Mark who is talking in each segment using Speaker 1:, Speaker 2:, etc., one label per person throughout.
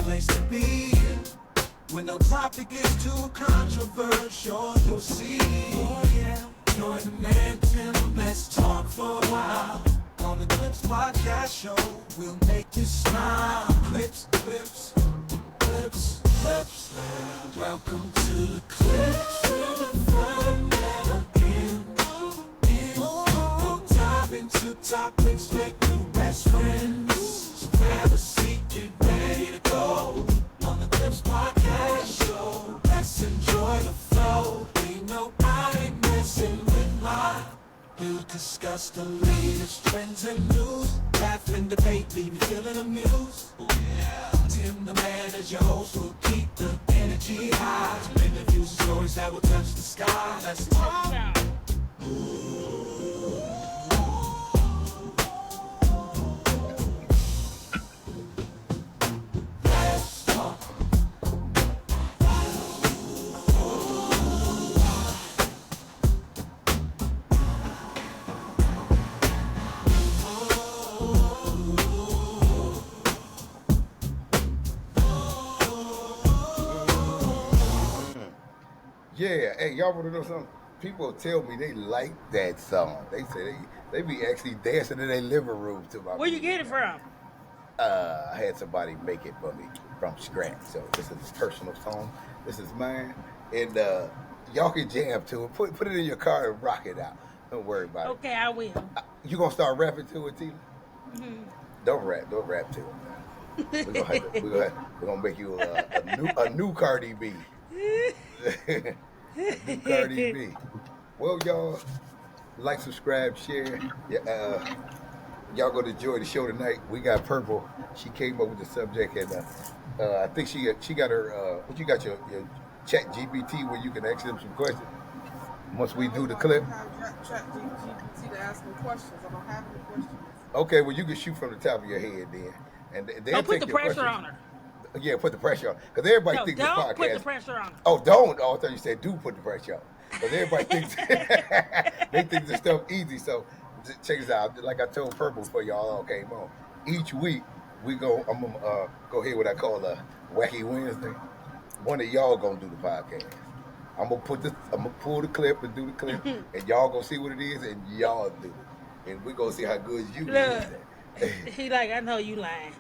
Speaker 1: place to be. When the topic is too controversial, you'll see. Oh yeah, join the man Tim, let's talk for a while. On the Clips Podcast Show, we'll make you smile. Clips, clips, clips, clips. Welcome to the Clips, where the fun never ends. We'll dive into topics, make new best friends. So grab a seat, get ready to go. On the Clips Podcast Show, let's enjoy the flow. Ain't nobody messing with mine. We'll discuss the latest trends and news. Laugh and debate, leave you feeling amused. Oh yeah, Tim the man as your host will keep the energy high. Interviews and stories that will touch the sky. Let's talk.
Speaker 2: Yeah, hey, y'all want to know something? People tell me they like that song. They say they be actually dancing in their living room to my
Speaker 3: Where you get it from?
Speaker 2: I had somebody make it for me from scratch. So this is a personal song. This is mine. And y'all can jam to it. Put it in your car and rock it out. Don't worry about it.
Speaker 3: Okay, I will.
Speaker 2: You gonna start rapping to it, Tina?
Speaker 3: Mm-hmm.
Speaker 2: Don't rap to it. We're gonna make you a new Cardi B. New Cardi B. Well, y'all, like, subscribe, share. Y'all go to enjoy the show tonight. We got Purple. She came up with the subject, and I think she got her. What you got your Chat GPT where you can ask them some questions. Once we do the clip.
Speaker 4: I don't have Chat GPT to ask me questions. I don't have any questions.
Speaker 2: Okay, well you can shoot from the top of your head then, and they'll
Speaker 3: Don't put
Speaker 2: take
Speaker 3: the
Speaker 2: your
Speaker 3: pressure
Speaker 2: questions.
Speaker 3: on her.
Speaker 2: Yeah, put the pressure on. Because everybody thinks this podcast.
Speaker 3: Don't put the pressure on her.
Speaker 2: Oh, don't. Oh, I thought you said do put the pressure on. Because everybody thinks they think this stuff easy. So check this out. Like I told Purple before y'all all came on. Each week I'm gonna go ahead what I call a Wacky Wednesday. One of y'all gonna do the podcast. I'm gonna pull the clip and do the clip, and y'all gonna see what it is, and y'all do it, and we gonna see how good you do it.
Speaker 3: He like, I know you lying.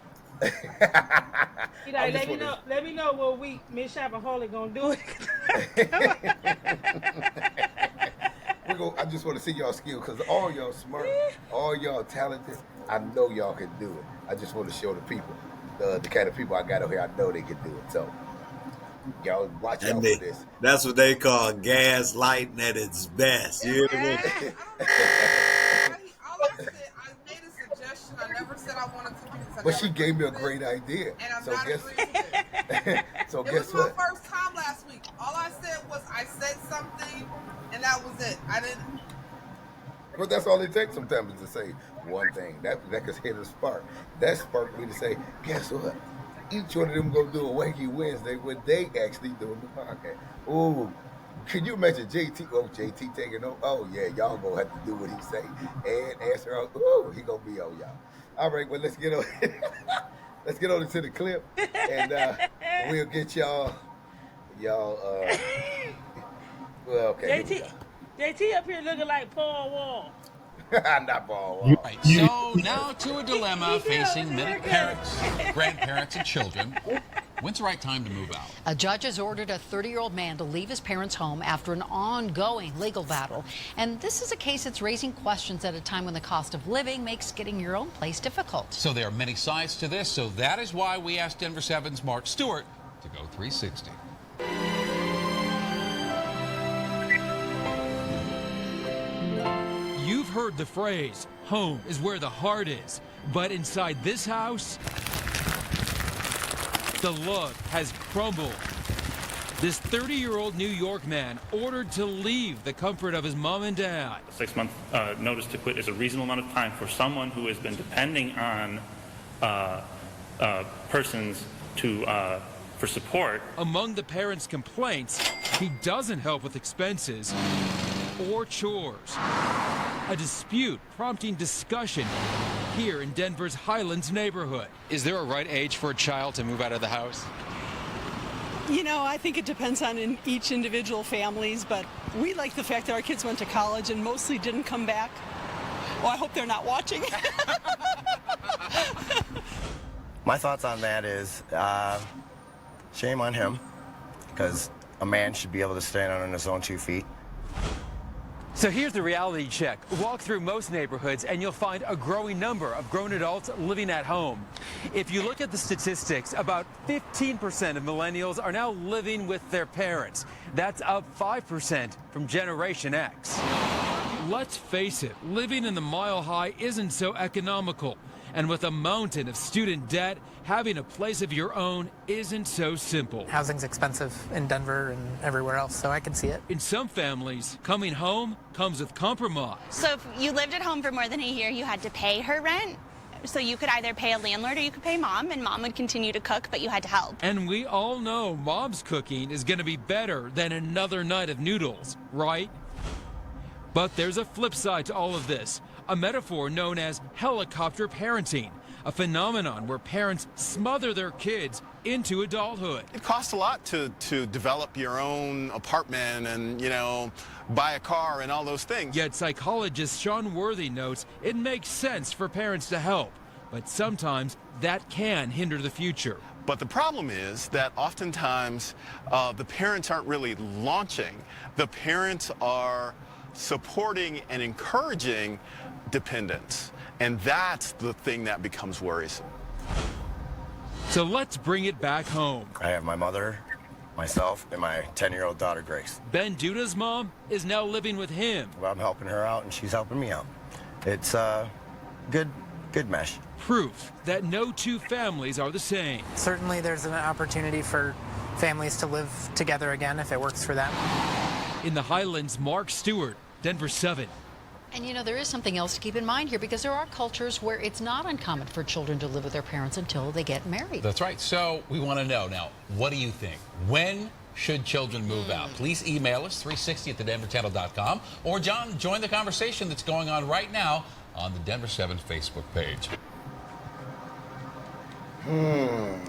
Speaker 3: He like, let me know what week Miss Shopaholic gonna do it.
Speaker 2: I just want to see y'all skill because all y'all smart, all y'all talented. I know y'all can do it. I just want to show the people, the kind of people I got over here. I know they can do it. So y'all watch out for this.
Speaker 5: That's what they call gaslighting at its best. You hear me?
Speaker 4: All I said, I made a suggestion. I never said I wanted to do this.
Speaker 2: But she gave me a great idea.
Speaker 4: And I'm
Speaker 2: so
Speaker 4: not
Speaker 2: guess,
Speaker 4: agreeing with it.
Speaker 2: So
Speaker 4: it
Speaker 2: guess
Speaker 4: was
Speaker 2: what?
Speaker 4: my first time last week. All I said was I said something, and that was it. I didn't.
Speaker 2: But that's all it takes sometimes is to say one thing. That could hit a spark. That sparked me to say, guess what? Each one of them gonna do a Wacky Wednesday when they actually doing the podcast. Ooh, can you imagine JT? Oh, JT taking over. Oh yeah, y'all gonna have to do what he say and answer out. Ooh, he gonna be on y'all. All right, well let's get on. Let's get on into the clip, and we'll get y'all. Well, okay.
Speaker 3: JT up here looking like Paul Wall.
Speaker 2: Not Paul Wall.
Speaker 6: Right. So now to a dilemma facing many parents, grandparents, and children. When's the right time to move out?
Speaker 7: A judge has ordered a 30-year-old man to leave his parents' home after an ongoing legal battle. And this is a case that's raising questions at a time when the cost of living makes getting your own place difficult.
Speaker 6: So there are many sides to this, so that is why we asked Denver 7's Mark Stewart to go 360.
Speaker 8: You've heard the phrase, home is where the heart is. But inside this house, the love has crumbled. This 30-year-old New York man ordered to leave the comfort of his mom and dad.
Speaker 9: A 6-month notice to quit is a reasonable amount of time for someone who has been depending on persons for support.
Speaker 8: Among the parents' complaints, he doesn't help with expenses or chores. A dispute prompting discussion here in Denver's Highlands neighborhood.
Speaker 10: Is there a right age for a child to move out of the house?
Speaker 11: You know, I think it depends on each individual families, but we like the fact that our kids went to college and mostly didn't come back. Well, I hope they're not watching.
Speaker 12: My thoughts on that is shame on him, because a man should be able to stand on his own 2 feet.
Speaker 8: So here's the reality check. Walk through most neighborhoods and you'll find a growing number of grown adults living at home. If you look at the statistics, about 15% of millennials are now living with their parents. That's up 5% from Generation X. Let's face it, living in the Mile High isn't so economical. And with a mountain of student debt, having a place of your own isn't so simple.
Speaker 13: Housing's expensive in Denver and everywhere else, so I can see it.
Speaker 8: In some families, coming home comes with compromise.
Speaker 14: So if you lived at home for more than a year, you had to pay her rent. So you could either pay a landlord or you could pay mom, and mom would continue to cook, but you had to help.
Speaker 8: And we all know mom's cooking is going to be better than another night of noodles, right? But there's a flip side to all of this. A metaphor known as helicopter parenting, a phenomenon where parents smother their kids into adulthood.
Speaker 15: It costs a lot to develop your own apartment and, you know, buy a car and all those things.
Speaker 8: Yet psychologist Sean Worthy notes it makes sense for parents to help, but sometimes that can hinder the future.
Speaker 15: But the problem is that oftentimes the parents aren't really launching. The parents are supporting and encouraging dependence, and that's the thing that becomes worrisome.
Speaker 8: So let's bring it back home.
Speaker 12: I have my mother, myself, and my 10-year-old daughter, Grace.
Speaker 8: Ben Duda's mom is now living with him.
Speaker 12: Well, I'm helping her out, and she's helping me out. It's a good mesh.
Speaker 8: Proof that no two families are the same.
Speaker 13: Certainly there's an opportunity for families to live together again if it works for them.
Speaker 8: In the Highlands, Mark Stewart, Denver 7.
Speaker 7: And you know, there is something else to keep in mind here, because there are cultures where it's not uncommon for children to live with their parents until they get married.
Speaker 6: That's right. So we want to know now, what do you think? When should children move out? Please email us, 360@thedenverchannel.com, or John, join the conversation that's going on right now on the Denver 7 Facebook page.
Speaker 2: Well.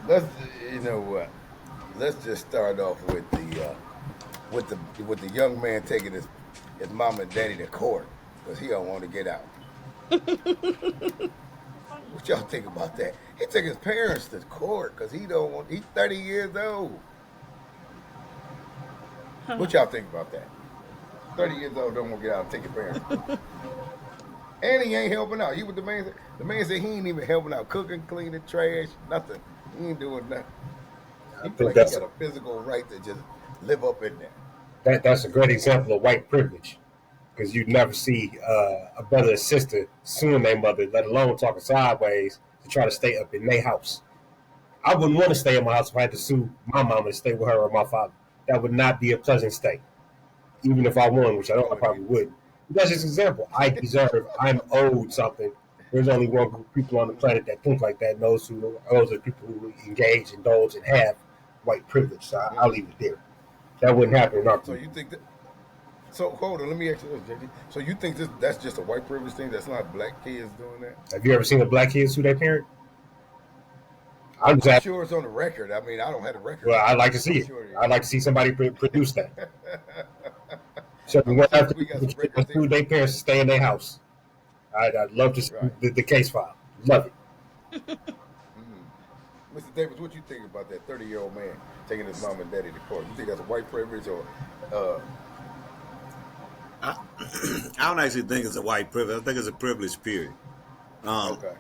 Speaker 2: Let's, you know what? Let's just start off with the young man taking his mom and daddy to court because he don't want to get out. What y'all think about that? He took his parents to court because he don't want. He's 30 years old. What y'all think about that? 30 years old, don't want to get out and take your parents. And he ain't helping out. He was the man. The man said he ain't even helping out, cooking, cleaning, trash, nothing. He ain't doing nothing. He like he got a physical right to just live up in there.
Speaker 16: That's a great example of white privilege, because you never see a brother or sister suing their mother, let alone talking sideways to try to stay up in their house. I wouldn't want to stay in my house if I had to sue my mama to stay with her or my father. That would not be a pleasant stay, even if I won, which I probably wouldn't. But that's just an example. I'm owed something. There's only one group of people on the planet that think like that, and those are people who engage, indulge, and have white privilege. So I'll leave it there. That wouldn't happen in our
Speaker 2: So you think that? So hold on, let me ask you this, JD. So you think that's just a white privilege thing? That's not black kids doing that?
Speaker 16: Have you ever seen a black kid sue their parent?
Speaker 2: I'm sure it's on the record. I mean, I don't have the record.
Speaker 16: Well, I'd like to see it. I'd like to see somebody produce that. So we want to sue their parents to stay in their house. I'd love to see the case file. Love it.
Speaker 2: Mr. Davis, what you think about that 30-year-old man taking his mom and daddy to court? You think that's a white privilege or?
Speaker 5: I don't actually think it's a white privilege. I think it's a privilege, period.
Speaker 2: Okay.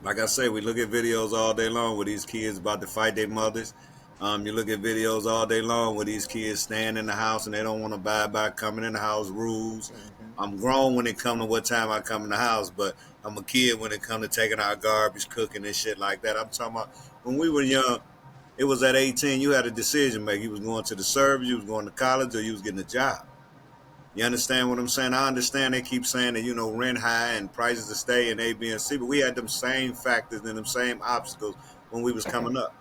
Speaker 5: Like I say, we look at videos all day long where these kids about to fight their mothers. You look at videos all day long where these kids stand in the house and they don't want to abide by coming in the house rules. I'm grown when it comes to what time I come in the house, but I'm a kid when it comes to taking out garbage, cooking and shit like that. I'm talking about when we were young, it was at 18, you had a decision maker. You was going to the service, you was going to college, or you was getting a job. You understand what I'm saying? I understand they keep saying that, you know, rent high and prices to stay and A, B, and C, but we had them same factors and them same obstacles when we was coming up.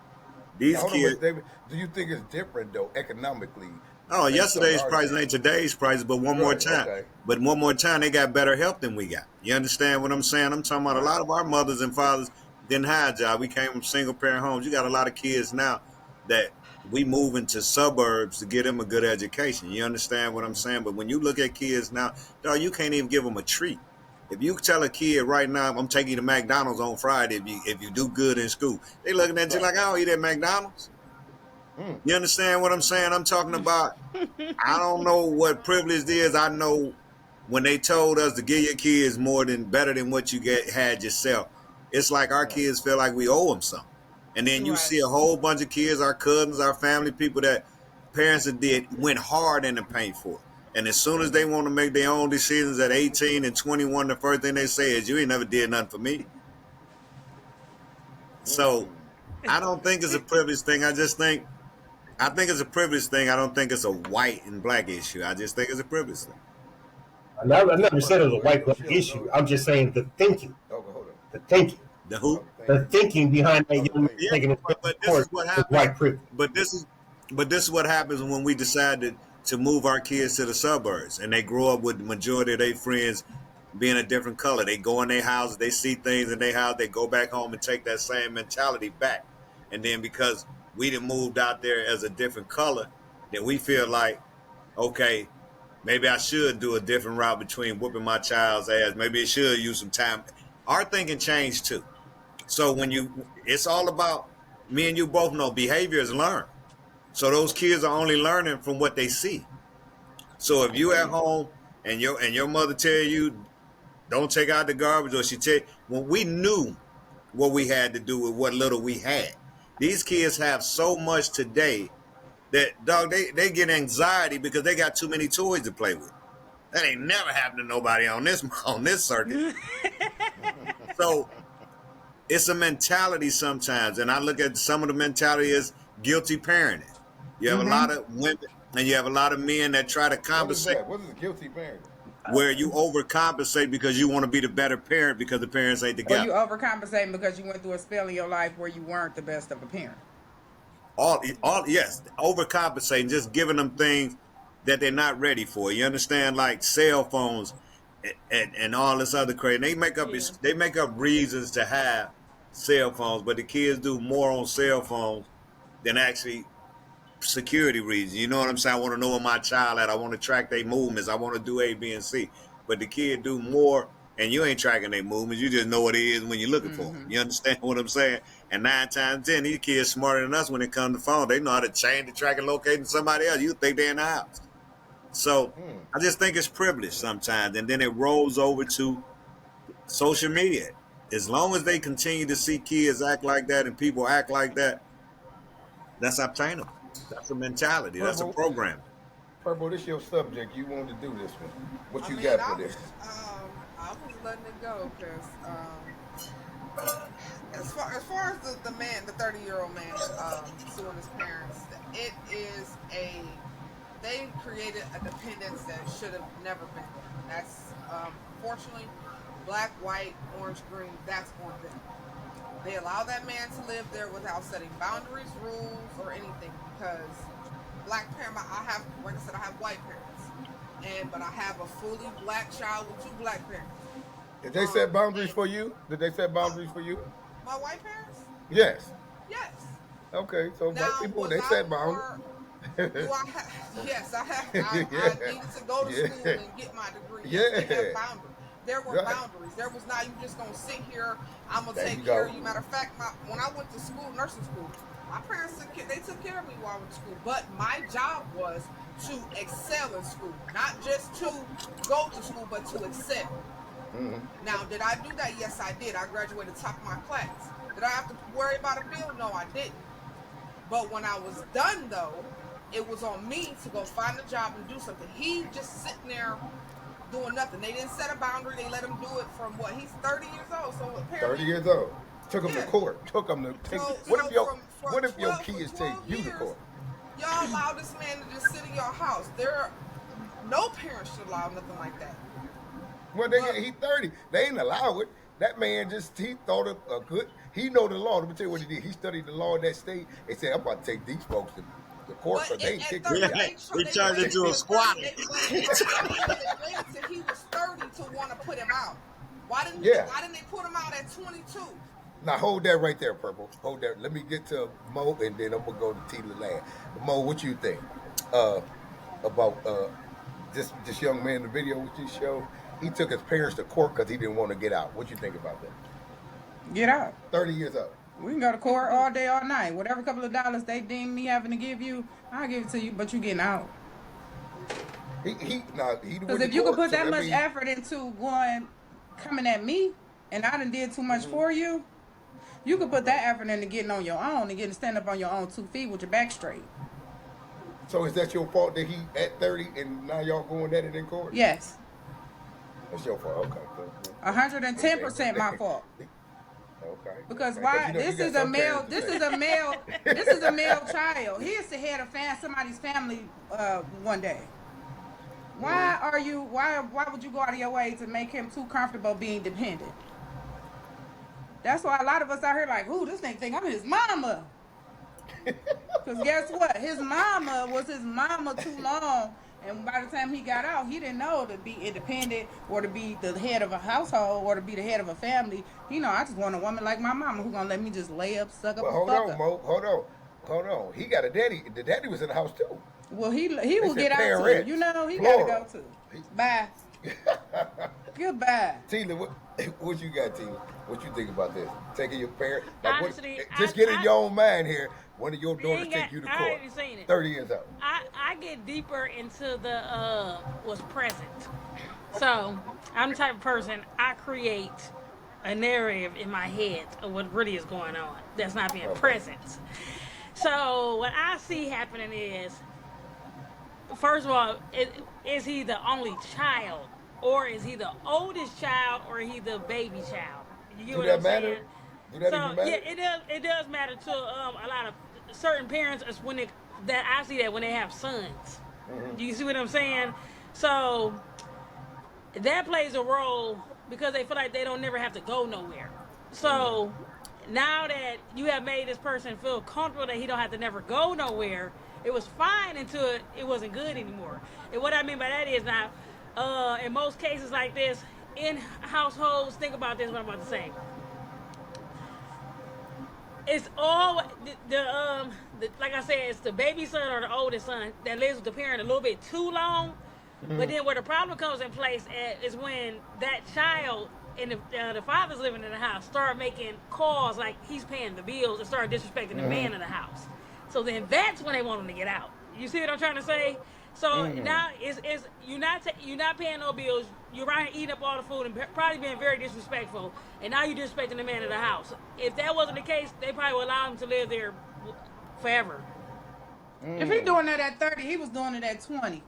Speaker 5: These kids.
Speaker 2: David, do you think it's different, though, economically,
Speaker 5: Oh,
Speaker 2: Maybe some
Speaker 5: yesterday's
Speaker 2: are
Speaker 5: price ain't today's price, but one more
Speaker 2: Right,
Speaker 5: time.
Speaker 2: okay.
Speaker 5: But one more time, they got better help than we got. You understand what I'm saying? I'm talking about a lot of our mothers and fathers didn't have a job. We came from single parent homes. You got a lot of kids now that we move into suburbs to get them a good education. You understand what I'm saying? But when you look at kids now, dog, you can't even give them a treat. If you tell a kid right now, I'm taking you to McDonald's on Friday if you do good in school, they looking at you like, I don't eat at McDonald's. You understand what I'm saying? I'm talking about, I don't know what privilege is. I know when they told us to give your kids better than what you had yourself, it's like our kids feel like we owe them something. And then you see a whole bunch of kids, our cousins, our family, people that parents went hard in the paint for. And as soon as they want to make their own decisions at 18 and 21, the first thing they say is, you ain't never did nothing for me. So I don't think it's a privilege thing. I think it's a privilege thing. I don't think it's a white and black issue. I just think it's a privilege thing.
Speaker 16: I never said it was a white black issue. I'm just saying the thinking. The thinking.
Speaker 5: The who?
Speaker 16: The thinking behind that young man thinking
Speaker 5: But this is what
Speaker 16: is
Speaker 5: happens.
Speaker 16: white privilege.
Speaker 5: But this is what happens when we decided to move our kids to the suburbs and they grow up with the majority of their friends being a different color. They go in their houses, they see things in their house, they go back home and take that same mentality back. And then because we done moved out there as a different color, then we feel like, okay, maybe I should do a different route between whooping my child's ass. Maybe it should use some time. Our thinking changed too. So it's all about, me and you both know, behavior is learned. So those kids are only learning from what they see. So if you at home and your mother tell you, don't take out the garbage, or well, we knew what we had to do with what little we had. These kids have so much today that, dog, they get anxiety because they got too many toys to play with. That ain't never happened to nobody on this circuit. So it's a mentality sometimes, and I look at some of the mentality as guilty parenting. You have a lot of women, and you have a lot of men that try to compensate.
Speaker 2: What is guilty parenting?
Speaker 5: Where you overcompensate because you want to be the better parent because the parents ain't
Speaker 17: Or
Speaker 5: together.
Speaker 17: you overcompensating because you went through a spell in your life where you weren't the best of a parent.
Speaker 5: Yes, overcompensating, just giving them things that they're not ready for. You understand, like cell phones and all this other crazy. They make up reasons to have cell phones, but the kids do more on cell phones than actually security reasons. You know what I'm saying? I want to know where my child at. I want to track their movements. I want to do A, B, and C. But the kid do more, and you ain't tracking their movements. You just know what it is when you're looking for them. You understand what I'm saying? And 9 times 10, these kids smarter than us when it comes to phone. They know how to change the tracking location to somebody else. You think they're in the house. So I just think it's privilege sometimes. And then it rolls over to social media. As long as they continue to see kids act like that and people act like that, that's obtainable. That's a mentality. That's a program.
Speaker 2: Purple, this your subject. You want to do this one. What you got for this?
Speaker 4: I was letting it go because as far as the man, the 30-year-old man suing his parents, they created a dependence that should have never been there. That's fortunately black, white, orange, green. That's on them. They allow that man to live there without setting boundaries, rules, or anything. Because black parent, like I said, I have white parents, but I have a fully black child with 2 black parents.
Speaker 2: Did they set boundaries for you? Did they set boundaries for you?
Speaker 4: My white parents?
Speaker 2: Yes.
Speaker 4: Yes.
Speaker 2: Okay, so
Speaker 4: Now,
Speaker 2: black people,
Speaker 4: was
Speaker 2: they
Speaker 4: I
Speaker 2: set
Speaker 4: more-
Speaker 2: boundaries.
Speaker 4: Yes, I needed to go to school and get my degree. Yes, they have boundaries. There were boundaries. There was not, you just gonna sit here, I'm gonna take care of you. Matter of fact, when I went to school, nursing school, my parents they took care of me while I went to school. But my job was to excel in school, not just to go to school, but to excel. Now, did I do that? Yes, I did. I graduated top of my class. Did I have to worry about a bill? No, I didn't. But when I was done, though, it was on me to go find a job and do something. He just sitting there doing nothing. They didn't set a boundary. They let him do it from what? He's 30 years old. So apparently
Speaker 2: 30 years old. Took him to court. Took him to take. What if your kids take you to court?
Speaker 4: Y'all allow this man to just sit in your house. No parents should allow nothing like that.
Speaker 2: Well, he's 30. They ain't allow it. That man he thought of a good. He know the law. Let me tell you what he did. He studied the law in that state. They said, I'm about to take these folks the court,
Speaker 4: But
Speaker 2: so they
Speaker 4: at
Speaker 2: kicked
Speaker 4: 30,
Speaker 2: me out.
Speaker 5: He turned into a squatter.
Speaker 4: He waited till he was 30 to want to put him out. Why didn't they put him out at 22?
Speaker 2: Now hold that right there, Purple. Hold that. Let me get to Mo, and then I'm gonna go to T. Land. Mo, what you think about this young man in the video which you showed? He took his parents to court because he didn't want to get out. What you think about that?
Speaker 17: Get out.
Speaker 2: 30 years old.
Speaker 17: We can go to court all day, all night. Whatever couple of dollars they deem me having to give you, I'll give it to you, but you getting out.
Speaker 2: Because
Speaker 17: if you could put that much effort into coming at me, and I done did too much for you, you could put that effort into getting on your own and getting stand up on your own 2 feet with your back straight.
Speaker 2: So is that your fault that he at 30 and now y'all going at it in court?
Speaker 17: Yes.
Speaker 2: That's your fault. Okay.
Speaker 17: 110% my fault.
Speaker 2: Okay.
Speaker 17: Because why? This is a male child. He is the head of somebody's family one day. Why would you go out of your way to make him too comfortable being dependent? That's why a lot of us out here like, ooh, this nigga think I'm his mama. Because guess what? His mama was his mama too long. And by the time he got out, he didn't know to be independent or to be the head of a household or to be the head of a family. You know, I just want a woman like my mama who's going to let me just lay up, suck up, and fuck up.
Speaker 2: Mo. Hold on. He got a daddy. The daddy was in the house too.
Speaker 17: Well, he will get out too. You know, he got to go too. Bye. Goodbye.
Speaker 2: Tina, what you got, Tina? What you think about this? Taking your parents?
Speaker 3: Honestly,
Speaker 2: just get in your own mind here. One of your daughters take you to court.
Speaker 3: I already seen it.
Speaker 2: 30 years old.
Speaker 3: I get deeper into the what's present. So I'm the type of person, I create a narrative in my head of what really is going on that's not being present. So what I see happening is, first of all, is he the only child, or is he the oldest child, or is he the baby child? You get what I'm saying?
Speaker 2: Do that even matter?
Speaker 3: Yeah, it does matter to a lot of certain parents. Is when I see that when they have sons. Mm-hmm. You see what I'm saying? So that plays a role because they feel like they don't never have to go nowhere. So now that you have made this person feel comfortable that he don't have to never go nowhere, it was fine until it wasn't good anymore. And what I mean by that is now, in most cases like this, in households, think about this, what I'm about to say. It's all like I said, it's the baby son or the oldest son that lives with the parent a little bit too long. Mm-hmm. But then where the problem comes in place is when that child and the father's living in the house start making calls like he's paying the bills and start disrespecting the man in the house. So then that's when they want him to get out. You see what I'm trying to say? So now you're not paying no bills. You're right eating up all the food and probably being very disrespectful. And now you're disrespecting the man in the house. If that wasn't the case, they probably would allow him to live there forever.
Speaker 17: If he doing that at 30, he was doing it at 20.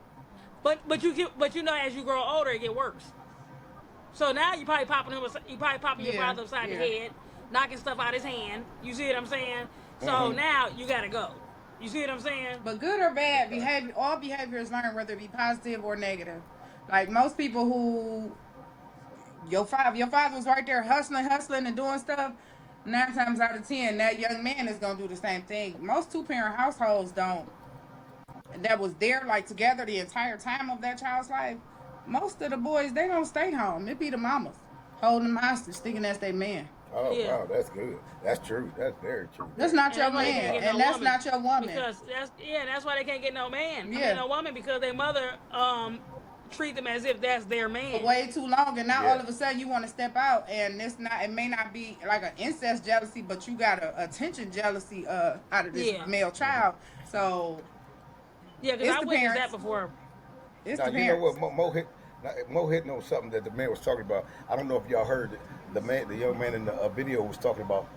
Speaker 3: But you know, as you grow older, it get worse. So now you probably popping your father upside the head, knocking stuff out his hand. You see what I'm saying? So now you gotta go. You see what I'm saying?
Speaker 17: But good or bad behavior, all behavior is learned, whether it be positive or negative. Like most people who your father was right there hustling and doing stuff. 9 times out of 10, that young man is gonna do the same thing. Most 2-parent households don't. That was there like together the entire time of that child's life. Most of the boys, they don't stay home. It be the mamas holding them hostage, thinking that's their man.
Speaker 2: Oh, wow, that's good. That's true. That's very true.
Speaker 17: That's not your man, and that's not your woman.
Speaker 3: Because that's why they can't get no man.
Speaker 17: Yeah.
Speaker 3: No woman, because their mother treat them as if that's their man.
Speaker 17: For way too long, and now all of a sudden you want to step out, and it may not be like an incest jealousy, but you got a attention jealousy out of this male child. So
Speaker 3: because I witnessed that before.
Speaker 17: It's
Speaker 2: now,
Speaker 17: the
Speaker 2: you
Speaker 17: parents.
Speaker 2: know what, Mo hit on something that the man was talking about. I don't know if y'all heard it. The young man in the video was talking about.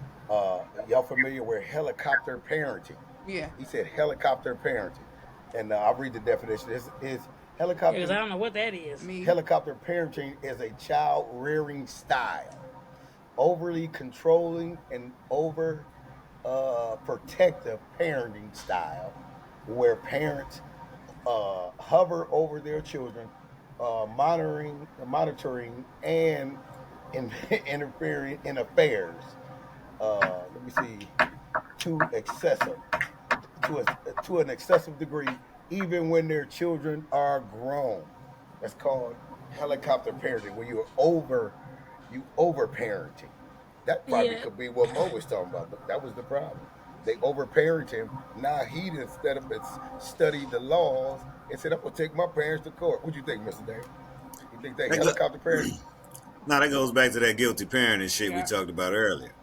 Speaker 2: Y'all familiar with helicopter parenting?
Speaker 17: Yeah.
Speaker 2: He said helicopter parenting, and I'll read the definition. It's helicopter.
Speaker 3: Because I don't know what that is.
Speaker 2: Helicopter parenting is a child rearing style, overly controlling and over protective parenting style, where parents hover over their children, monitoring and interfering in affairs. Let me see. Too excessive. to an excessive degree, even when their children are grown. That's called helicopter parenting, where you over parenting. That probably could be what Mo was talking about, but that was the problem. They overparent him. Now he, instead of studied the laws and said, I'm going to take my parents to court. What do you think, Mr. Dave? You think they helicopter parenting?
Speaker 5: Now, that goes back to that guilty parenting shit we talked about earlier,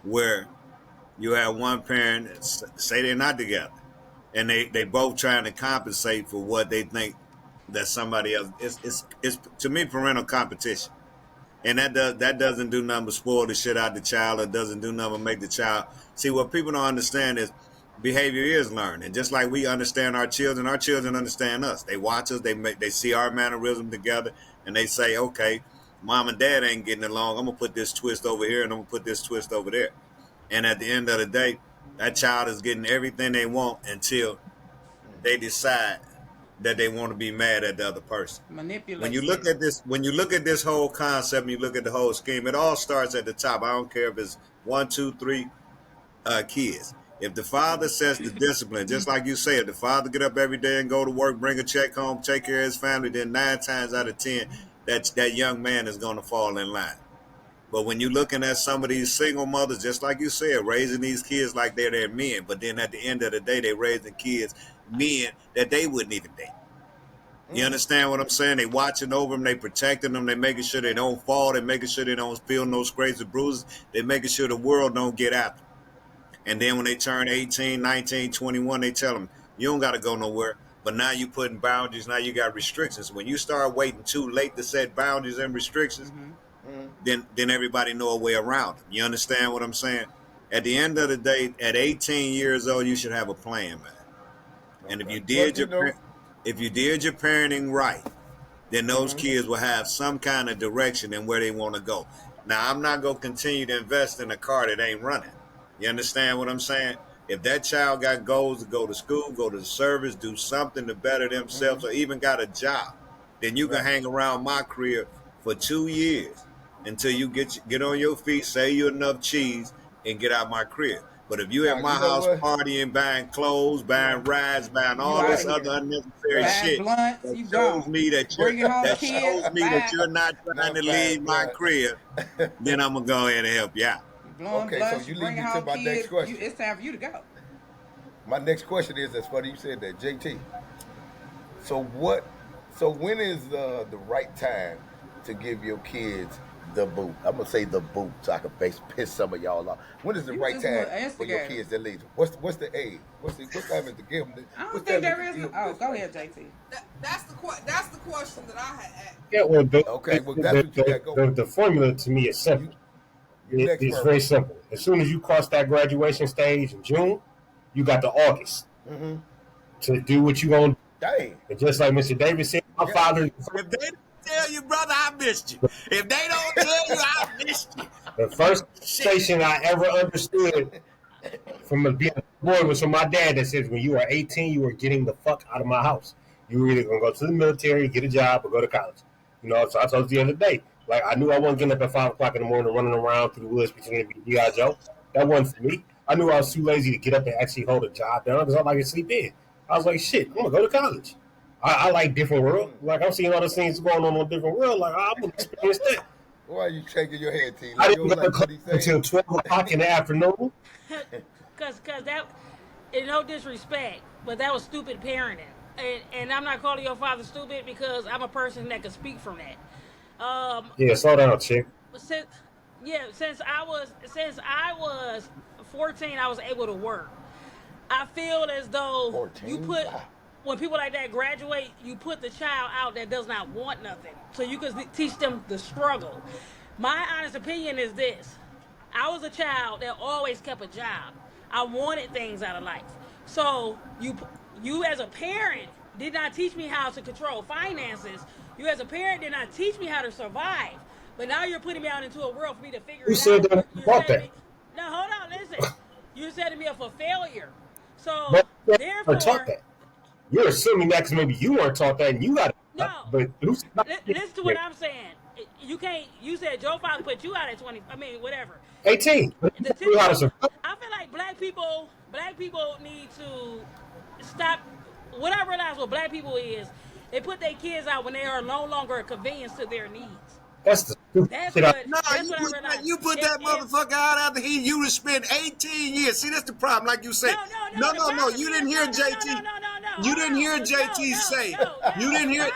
Speaker 5: where you have one parent say they're not together, and they both trying to compensate for what they think that somebody else it's to me parental competition. And that doesn't do nothing but spoil the shit out the child. It doesn't do nothing but make the child. See, what people don't understand is behavior is learned. And just like we understand our children understand us. They watch us, they see our mannerism together, and they say, okay, mom and dad ain't getting along. I'm going to put this twist over here, and I'm going to put this twist over there. And at the end of the day, that child is getting everything they want until they decide that they want to be mad at the other person.
Speaker 17: Manipulate.
Speaker 5: When you look at this whole concept, and you look at the whole scheme, it all starts at the top. I don't care if it's 1, 2, 3 kids. If the father sets the discipline, just like you say, if the father get up every day and go to work, bring a check home, take care of his family, then 9 times out of 10, that young man is going to fall in line. But when you're looking at some of these single mothers, just like you said, raising these kids like they're their men, but then at the end of the day, they raising kids, men that they wouldn't even date. You understand what I'm saying? They watching over them, they protecting them, they making sure they don't fall, they making sure they don't feel no scrapes or bruises, they making sure the world don't get after them. And then when they turn 18, 19, 21, they tell them, you don't got to go nowhere. But now you putting boundaries, now you got restrictions. When you start waiting too late to set boundaries and restrictions, then everybody know a way around them. You understand what I'm saying? At the end of the day, at 18 years old, you should have a plan, man. And if you did your parenting right, then those kids will have some kind of direction in where they want to go. Now, I'm not going to continue to invest in a car that ain't running. You understand what I'm saying? If that child got goals to go to school, go to the service, do something to better themselves, or even got a job, then you can hang around my crib for 2 years until you get on your feet, save you enough cheese, and get out my crib. But if you at my house partying, buying clothes, buying rides, buying all this other unnecessary shit, that shows me that you're not trying to leave my crib, then I'm going to go ahead and help you out.
Speaker 2: Okay, so you lead me to my next question.
Speaker 17: It's time for you to go.
Speaker 2: My next question is, that's funny you said that, JT. So when is the right time to give your kids the boot? I'm gonna say the boot so I can piss some of y'all off. When is the right time for your kids to leave? What's the age? What time is to give them?
Speaker 17: I don't think there is. Oh, go ahead, JT.
Speaker 4: That's the question that I had asked.
Speaker 16: Yeah, well, that's
Speaker 2: what you got going.
Speaker 16: The formula to me is simple. It's very simple. As soon as you cross that graduation stage in June, you got to August to do what you gonna do.
Speaker 2: Dang.
Speaker 16: And just like Mr. Davis said, my father.
Speaker 5: If they don't tell you, brother, I missed you. If they don't tell you, I missed you.
Speaker 16: The first station I ever understood from being a boy was from my dad that says, when you are 18, you are getting the fuck out of my house. You were either gonna go to the military, get a job, or go to college. You know, so I told you the other day. Like, I knew I wasn't getting up at 5 o'clock in the morning running around through the woods pretending to be G.I. Joe. That wasn't for me. I knew I was too lazy to get up and actually hold a job down because I like to sleep in. I was like, shit, I'm going to go to college. I like different world. Like, I'm seeing all the things going on in a different world. Like, I'm going to experience that.
Speaker 2: Why are you shaking your head, T?
Speaker 16: I didn't go to college until 12 o'clock in the afternoon.
Speaker 3: Because that, in no disrespect, but that was stupid parenting. And I'm not calling your father stupid because I'm a person that can speak from that.
Speaker 16: Yeah, slow down, chick.
Speaker 3: Since I was 14, I was able to work. I feel as though 14? When people like that graduate, you put the child out that does not want nothing, so you can teach them the struggle. My honest opinion is this: I was a child that always kept a job. I wanted things out of life. So you as a parent did not teach me how to control finances. You as a parent did not teach me how to survive. But now you're putting me out into a world for me to figure it out.
Speaker 16: Who said that?
Speaker 3: No, hold on, listen. You're setting me up for failure. So,
Speaker 16: therefore... taught that. You're assuming that because maybe you weren't taught that and you got it.
Speaker 3: No.
Speaker 16: But
Speaker 3: listen to what I'm saying. You can't... You said Joe father put you out at 20... I mean, whatever.
Speaker 16: 18.
Speaker 3: I feel like black black people need to stop. What I realize what black people is, they put their kids out when they are no longer a convenience to their needs.
Speaker 16: That's the stupid shit.
Speaker 5: You put that motherfucker out after you would spend 18 years. See, that's the problem. Like you said, no. You didn't hear JT. You didn't hear JT say. You didn't hear.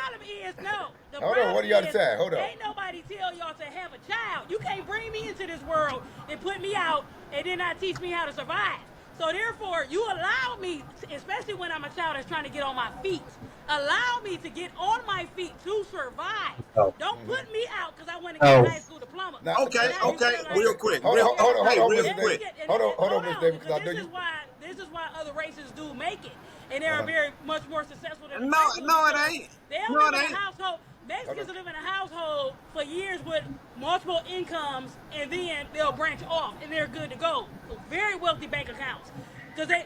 Speaker 2: Hold on, what are y'all saying? Hold on.
Speaker 3: Ain't nobody tell y'all to have a child. You can't bring me into this world and put me out and then not teach me how to survive. So therefore, you allow me, especially when I'm a child that's trying to get on my feet, allow me to get on my feet to survive. Oh. Don't put me out because I want to get a high school diploma.
Speaker 5: Okay, real quick.
Speaker 2: Hold on, Ms. Davis.
Speaker 3: This is why other races do make it. And they're very much more successful than
Speaker 5: No, it ain't.
Speaker 3: They don't live in a household. Mexicans live in a household for years with multiple incomes, and then they'll branch off, and they're good to go. Very wealthy bank accounts, because they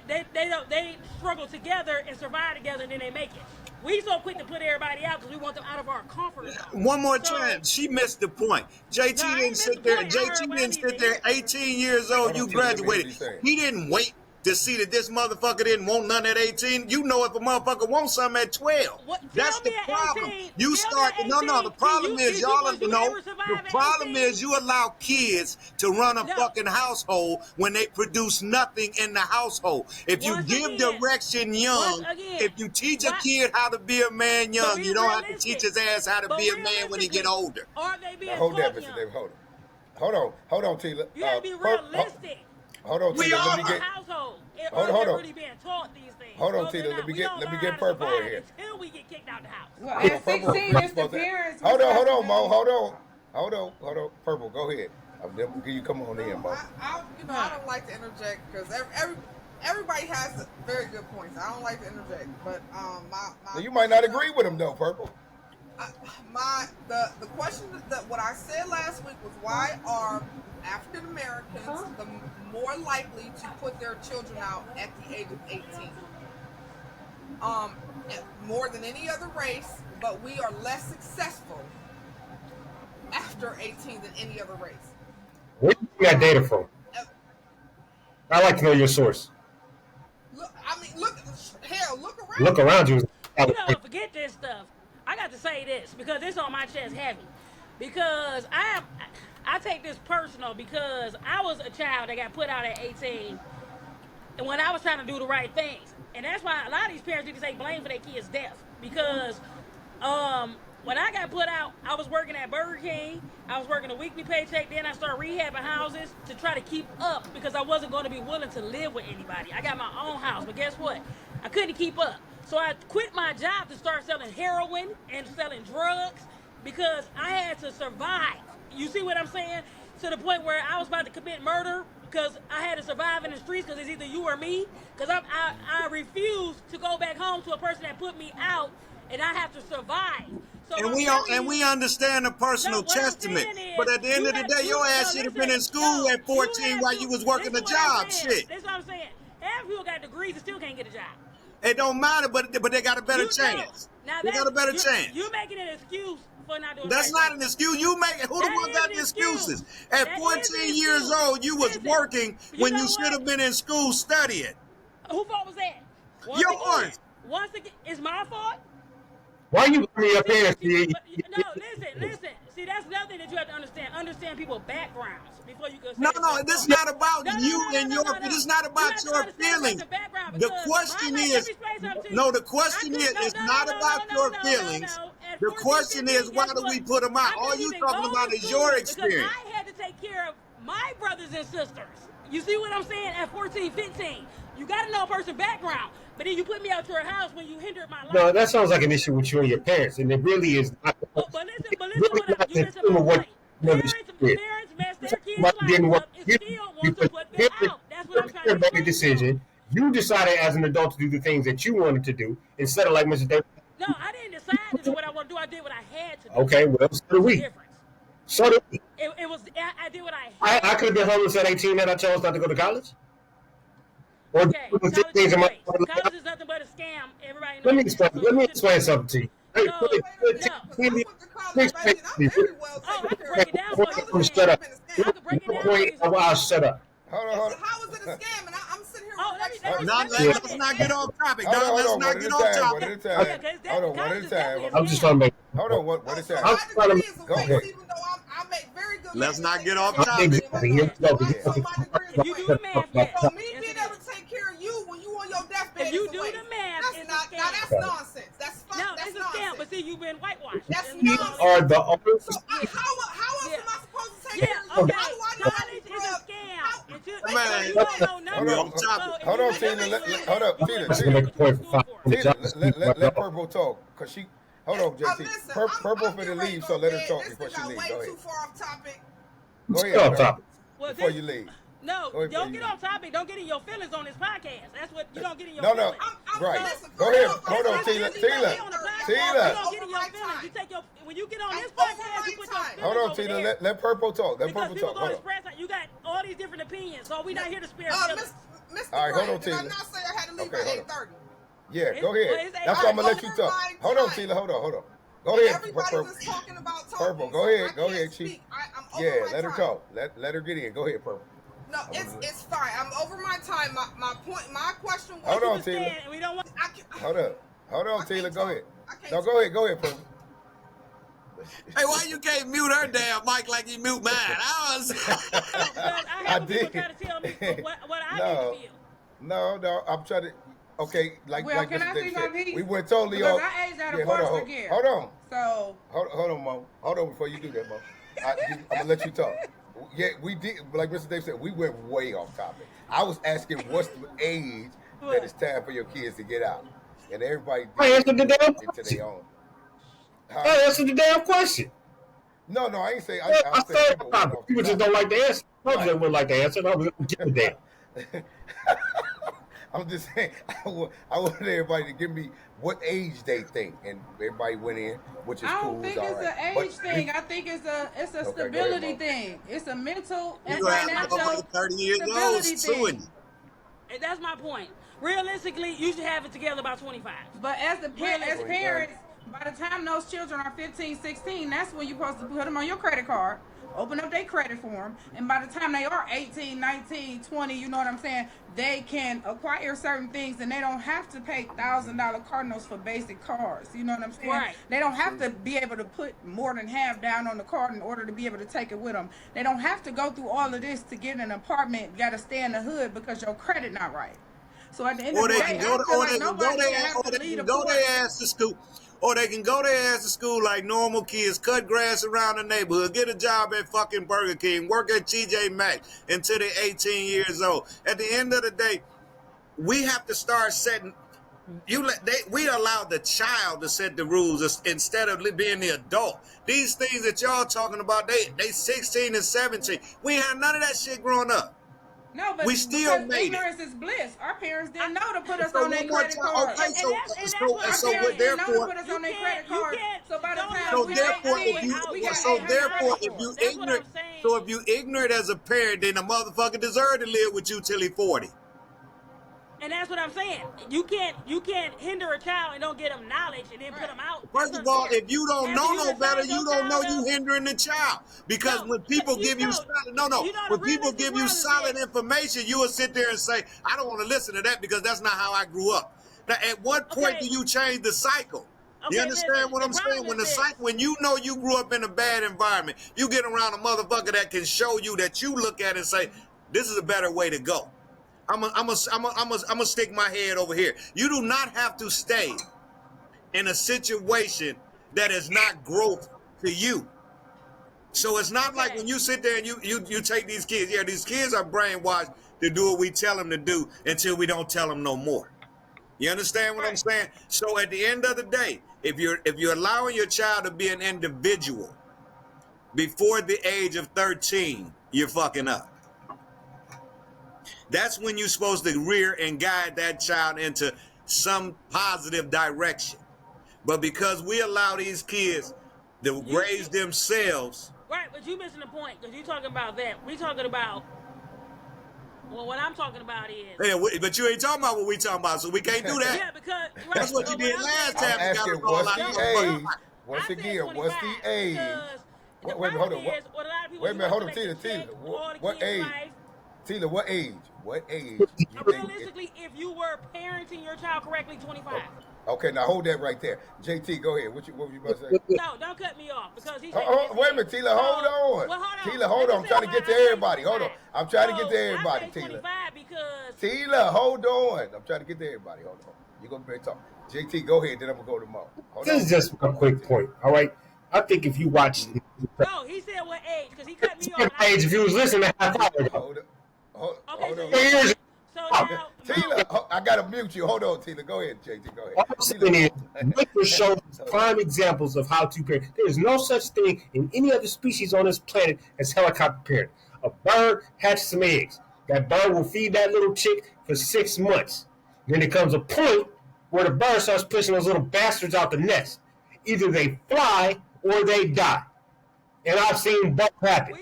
Speaker 3: struggle together and survive together, and then they make it. We so quick to put everybody out because we want them out of our comfort zone.
Speaker 5: One more time, she missed the point. JT didn't sit there. JT didn't sit there. 18 years old, you graduated. He didn't wait to see that this motherfucker didn't want none at 18. You know if a motherfucker wants something at 12. That's the problem. You start, the problem is the problem is you allow kids to run a fucking household when they produce nothing in the household. If you give direction young, if you teach a kid how to be a man young, you don't have to teach his ass how to be a man when he get older.
Speaker 2: Hold that, Mr. Davis, hold on, Tila.
Speaker 3: You gotta be realistic.
Speaker 2: Hold on, Tila. Let me get. Hold on.
Speaker 3: Really being taught these things.
Speaker 2: Hold on, Tila. Let me get Purple in here.
Speaker 3: Until we get kicked out the house.
Speaker 17: Well, at 16, it's the parents.
Speaker 2: Hold on, Mo. Hold on. Purple, go ahead. You come on in, Mo.
Speaker 4: I don't like to interject because everybody has very good points. I don't like to interject, but
Speaker 2: you might not agree with them though, Purple.
Speaker 4: The question that what I said last week was why are African Americans the more likely to put their children out at the age of 18? More than any other race, but we are less successful after 18 than any other race.
Speaker 16: Where do you get that data from? I like to know your source.
Speaker 4: Look around.
Speaker 16: Look around you.
Speaker 3: Forget this stuff. I got to say this because it's on my chest heavy. Because I take this personal because I was a child that got put out at 18 and when I was trying to do the right things. And that's why a lot of these parents need to take blame for their kids' death. Because when I got put out, I was working at Burger King. I was working a weekly paycheck. Then I started rehabbing houses to try to keep up because I wasn't going to be willing to live with anybody. I got my own house, but guess what? I couldn't keep up. So I quit my job to start selling heroin and selling drugs because I had to survive. You see what I'm saying? To the point where I was about to commit murder because I had to survive in the streets because it's either you or me. Because I refuse to go back home to a person that put me out and I have to survive. So
Speaker 5: and we understand the personal testament. But at the end of the day, your ass should have been in school at 14 while you was working a job. Shit.
Speaker 3: That's what I'm saying. Half people got degrees and still can't get a job.
Speaker 5: It don't matter, but they got a better chance. They got a better chance.
Speaker 3: You making an excuse for not doing.
Speaker 5: That's not an excuse. You make it. Who the one got the excuses? At 14 years old, you was working when you should have been in school studying.
Speaker 3: Who fault was that?
Speaker 5: Yours.
Speaker 3: Once again, it's my fault.
Speaker 16: Why you bring your parents?
Speaker 3: No, listen. See, that's nothing that you have to understand. Understand people's backgrounds before you can.
Speaker 5: No, this is not about you and your. This is not about your feelings. The question is, the question is, it's not about your feelings. The question is, why do we put them out? All you talking about is your experience.
Speaker 3: I had to take care of my brothers and sisters. You see what I'm saying? At 14, 15, you got to know a person's background. But then you put me out your house when you hindered my life.
Speaker 16: No, that sounds like an issue with you and your parents, and it really is not.
Speaker 3: But listen to my point. Parents mess their kids' lives up and still want to put them out. That's what I'm trying to say.
Speaker 16: Decision. You decided as an adult to do the things that you wanted to do instead of like Mr. Davis.
Speaker 3: No, I didn't decide to do what I want to do. I did what I had to do.
Speaker 16: Okay, well, so do we. So do we.
Speaker 3: It was. I did what I had.
Speaker 16: I could have been homeless at 18 and I chose not to go to college.
Speaker 3: Okay, college is nothing but a scam. Everybody knows.
Speaker 16: Let me explain something to you.
Speaker 3: I can break it down for you.
Speaker 16: Shut up. I'll shut up.
Speaker 2: Hold on.
Speaker 4: How is it a scam? And I'm
Speaker 5: Let's not get off topic, dog. Let's not get off topic.
Speaker 2: Hold on, one at a time.
Speaker 16: I'm just trying to make.
Speaker 2: Hold on, one at a time.
Speaker 16: I'm trying to make.
Speaker 2: Go ahead.
Speaker 5: Let's not get off topic.
Speaker 16: Exactly. Here we go.
Speaker 3: You do the math, yes.
Speaker 4: So me being able to take care of you when you on your deathbed,
Speaker 3: If you do the math, it's a scam.
Speaker 4: Now that's nonsense. That's fine.
Speaker 3: No,
Speaker 4: that's
Speaker 3: it's a scam. But see, you've been whitewashed.
Speaker 4: That's
Speaker 16: We
Speaker 4: nonsense.
Speaker 16: are the only.
Speaker 4: So how else am I supposed to take
Speaker 3: Yeah,
Speaker 4: care of you?
Speaker 3: okay.
Speaker 4: How do I know
Speaker 3: College is a scam.
Speaker 5: Man,
Speaker 3: You don't know nothing.
Speaker 2: Hold on, Tina. Hold up, Tina.
Speaker 16: Just gonna make a point for 5 minutes.
Speaker 2: Let Purple talk, cause she. Hold on, JT.
Speaker 4: listen,
Speaker 2: Purple
Speaker 4: I'm
Speaker 2: finna
Speaker 4: ready
Speaker 2: leave,
Speaker 4: to
Speaker 2: so
Speaker 4: go
Speaker 2: let her
Speaker 4: bed.
Speaker 2: talk
Speaker 4: This
Speaker 2: before
Speaker 4: thing
Speaker 2: she
Speaker 4: got
Speaker 2: leaves.
Speaker 4: way
Speaker 2: Go
Speaker 4: too
Speaker 2: ahead.
Speaker 4: far off topic.
Speaker 2: Go
Speaker 16: Stay
Speaker 2: ahead,
Speaker 16: on
Speaker 2: Purple,
Speaker 16: topic.
Speaker 3: Well,
Speaker 2: before you leave.
Speaker 3: No,
Speaker 2: Go ahead,
Speaker 3: don't
Speaker 2: before
Speaker 3: get
Speaker 2: you
Speaker 3: off topic. Don't get in your feelings on this podcast. That's what you don't get in your
Speaker 2: No,
Speaker 3: feelings.
Speaker 2: right.
Speaker 4: listen,
Speaker 2: Go
Speaker 4: for
Speaker 2: ahead.
Speaker 4: real,
Speaker 2: Hold on, Tina.
Speaker 3: You don't
Speaker 2: Tina.
Speaker 3: get in your feelings. You take your when you get on this
Speaker 4: over
Speaker 3: podcast, you put your
Speaker 4: my
Speaker 3: feelings
Speaker 2: Hold on,
Speaker 3: over
Speaker 2: Tina.
Speaker 3: there.
Speaker 2: Let Purple talk. Let
Speaker 3: Because
Speaker 2: Purple
Speaker 3: people
Speaker 2: talk.
Speaker 3: gonna
Speaker 2: Hold on.
Speaker 3: express. You got all these different opinions, so we're not here to spare
Speaker 4: Mr.
Speaker 3: feelings.
Speaker 2: All right, hold on,
Speaker 4: Did I
Speaker 2: Tina.
Speaker 4: not say I had to leave
Speaker 2: Okay,
Speaker 4: at
Speaker 2: hold on.
Speaker 4: 8:30?
Speaker 2: Yeah, go
Speaker 3: Well,
Speaker 2: ahead.
Speaker 3: it's
Speaker 2: That's why I'm gonna let you
Speaker 4: over
Speaker 2: talk.
Speaker 4: my
Speaker 2: Hold on,
Speaker 4: time.
Speaker 2: Tina. Hold on. Go ahead,
Speaker 4: Everybody
Speaker 2: Purple.
Speaker 4: was talking about talking.
Speaker 2: Purple, go
Speaker 4: so
Speaker 2: ahead.
Speaker 4: I
Speaker 2: Go
Speaker 4: can't
Speaker 2: ahead,
Speaker 4: speak.
Speaker 2: Chief.
Speaker 4: I'm over
Speaker 2: Yeah,
Speaker 4: my
Speaker 2: let her
Speaker 4: time.
Speaker 2: talk. Let her get in. Go ahead, Purple.
Speaker 4: No, it's fine. I'm over my time. My question was.
Speaker 2: Hold on,
Speaker 3: Tina.
Speaker 2: Tina.
Speaker 3: We don't want.
Speaker 2: Hold on, Tina. Go ahead.
Speaker 4: I can't
Speaker 2: No, go ahead, Purple.
Speaker 5: Hey, why you can't mute her damn mic like you mute mine? I was.
Speaker 3: I
Speaker 2: did.
Speaker 3: Try to tell me what I
Speaker 2: No.
Speaker 3: need to feel.
Speaker 2: No. I'm trying to. Okay, like
Speaker 17: Well, can
Speaker 2: Mr.
Speaker 17: I
Speaker 2: Dick
Speaker 17: say
Speaker 2: said,
Speaker 17: something?
Speaker 2: we went totally
Speaker 17: Because
Speaker 2: off.
Speaker 17: I aged out of
Speaker 2: Yeah, hold on,
Speaker 17: foster care.
Speaker 2: hold on.
Speaker 17: So
Speaker 2: Hold on, Mom. Hold on before you do that, Mom. I'm gonna let you talk. Yeah, we did. Like Mr. Dave said, we went way off topic. I was asking what's the age that it's time for your kids to get out, and everybody
Speaker 16: I answered the damn
Speaker 2: into
Speaker 16: question.
Speaker 2: their own.
Speaker 16: I answered the damn question.
Speaker 2: No, I ain't say.
Speaker 16: I said people just don't like the answer. Most of them wouldn't like the answer. I was give a damn.
Speaker 2: I'm just saying, I wanted everybody to give me what age they think, and everybody went in, which is
Speaker 17: I
Speaker 2: cool.
Speaker 17: don't think
Speaker 2: all
Speaker 17: it's
Speaker 2: right.
Speaker 17: an age thing. I think it's a
Speaker 2: Okay, go ahead,
Speaker 17: stability
Speaker 2: Mom.
Speaker 17: thing. It's a mental and
Speaker 5: You have to go
Speaker 17: financial
Speaker 5: like 30 years old
Speaker 17: stability
Speaker 5: suing
Speaker 17: thing.
Speaker 5: you.
Speaker 3: And that's my point. Realistically, you should have it together by 25.
Speaker 17: But as
Speaker 3: Realistically.
Speaker 17: parents, by the time those children are 15, 16, that's when you're supposed to put them on your credit card, open up their credit for them, and by the time they are 18, 19, 20, you know what I'm saying, they can acquire certain things, and they don't have to pay $1,000 car notes for basic cars. You know what I'm saying?
Speaker 3: Right.
Speaker 17: They don't have to be able to put more than half down on the card in order to be able to take it with them. They don't have to go through all of this to get an apartment, got to stay in the hood because your credit not right. So at the end
Speaker 5: Or
Speaker 17: of the
Speaker 5: they
Speaker 17: day,
Speaker 5: can
Speaker 17: I
Speaker 5: go,
Speaker 17: feel
Speaker 5: or
Speaker 17: like
Speaker 5: they can
Speaker 17: nobody
Speaker 5: go
Speaker 17: should
Speaker 5: there,
Speaker 17: have
Speaker 5: or
Speaker 17: to
Speaker 5: they
Speaker 17: lead
Speaker 5: can
Speaker 17: a
Speaker 5: go
Speaker 17: poor.
Speaker 5: their ass to school. Or they can go their ass to school like normal kids, cut grass around the neighborhood, get a job at fucking Burger King, work at TJ Maxx until they're 18 years old. At the end of the day, we have to start setting. We allow the child to set the rules instead of being the adult. These things that y'all talking about, they 16 and 17. We ain't had none of that shit growing up.
Speaker 17: No, but
Speaker 5: We still
Speaker 17: because
Speaker 5: made it.
Speaker 17: ignorance is bliss. Our parents didn't know to put us
Speaker 5: So
Speaker 17: on their
Speaker 5: one more
Speaker 17: credit
Speaker 5: time,
Speaker 17: card.
Speaker 5: okay,
Speaker 3: And
Speaker 5: so
Speaker 3: that's
Speaker 17: Our
Speaker 3: what
Speaker 17: parents didn't know to
Speaker 5: therefore,
Speaker 17: put us on their credit card. So by the
Speaker 3: don't
Speaker 17: time
Speaker 5: so
Speaker 17: we
Speaker 5: therefore,
Speaker 17: were 18, we got $800
Speaker 5: if you
Speaker 17: for it.
Speaker 3: That's what I'm
Speaker 5: ignorant,
Speaker 3: saying.
Speaker 5: so if you ignorant as a parent, then a motherfucker deserve to live with you till he 40.
Speaker 3: And that's what I'm saying. You can't hinder a child and don't get them knowledge and then put them out.
Speaker 5: First of all, if you don't know no better, you don't know you hindering the child. Because when people give you when people give you solid information, you will sit there and say, I don't want to listen to that because that's not how I grew up. Now, at what point do you change the cycle? You understand what I'm saying? When you know you grew up in a bad environment, you get around a motherfucker that can show you that you look at and say, this is a better way to go. I'm gonna stick my head over here. You do not have to stay in a situation that is not growth to you. So it's not like when you sit there and you take these kids. Yeah, these kids are brainwashed to do what we tell them to do until we don't tell them no more. You understand what I'm saying? So at the end of the day, if you're allowing your child to be an individual before the age of 13, you're fucking up. That's when you're supposed to rear and guide that child into some positive direction. But because we allow these kids to raise themselves.
Speaker 3: Right, but you missing the point because you're talking about that. We talking about, well, what I'm talking about is.
Speaker 5: Yeah, but you ain't talking about what we talking about, so we can't do that.
Speaker 3: Yeah, because. Right,
Speaker 5: that's what you did last time.
Speaker 2: I'm asking, what's the age? Once again, what's the age? Wait a minute, hold on. Wait a minute, hold on, Tina. What age? Tila, what age? What age? You think
Speaker 3: Realistically, if you were parenting your child correctly, 25.
Speaker 2: Okay, now hold that right there. JT, go ahead. What were you about to say?
Speaker 3: No, don't cut me off because he's.
Speaker 2: Wait a minute, Tila, hold on.
Speaker 3: Well, hold on.
Speaker 2: Tila, hold on. I'm trying to get to everybody. Hold on. I'm trying to get to everybody, Tila. Tila, hold on. I'm trying to get to everybody. Hold on. You're going to be talk. JT, go ahead. Then I'm going to go to Mo.
Speaker 16: This is just a quick point. All right. I think if you watch.
Speaker 3: No, he said what age because he cut me off.
Speaker 16: Age, if you was listening to half hour ago.
Speaker 2: Hold on.
Speaker 3: So now,
Speaker 2: Tila, I gotta mute you. Hold on, Tila. Go ahead, JT. Go ahead.
Speaker 16: All I'm saying is, nature shows prime examples of how to parent. There is no such thing in any other species on this planet as helicopter parent. A bird hatches some eggs. That bird will feed that little chick for 6 months. Then there comes a point where the bird starts pushing those little bastards out the nest. Either they fly or they die. And I've seen both happen.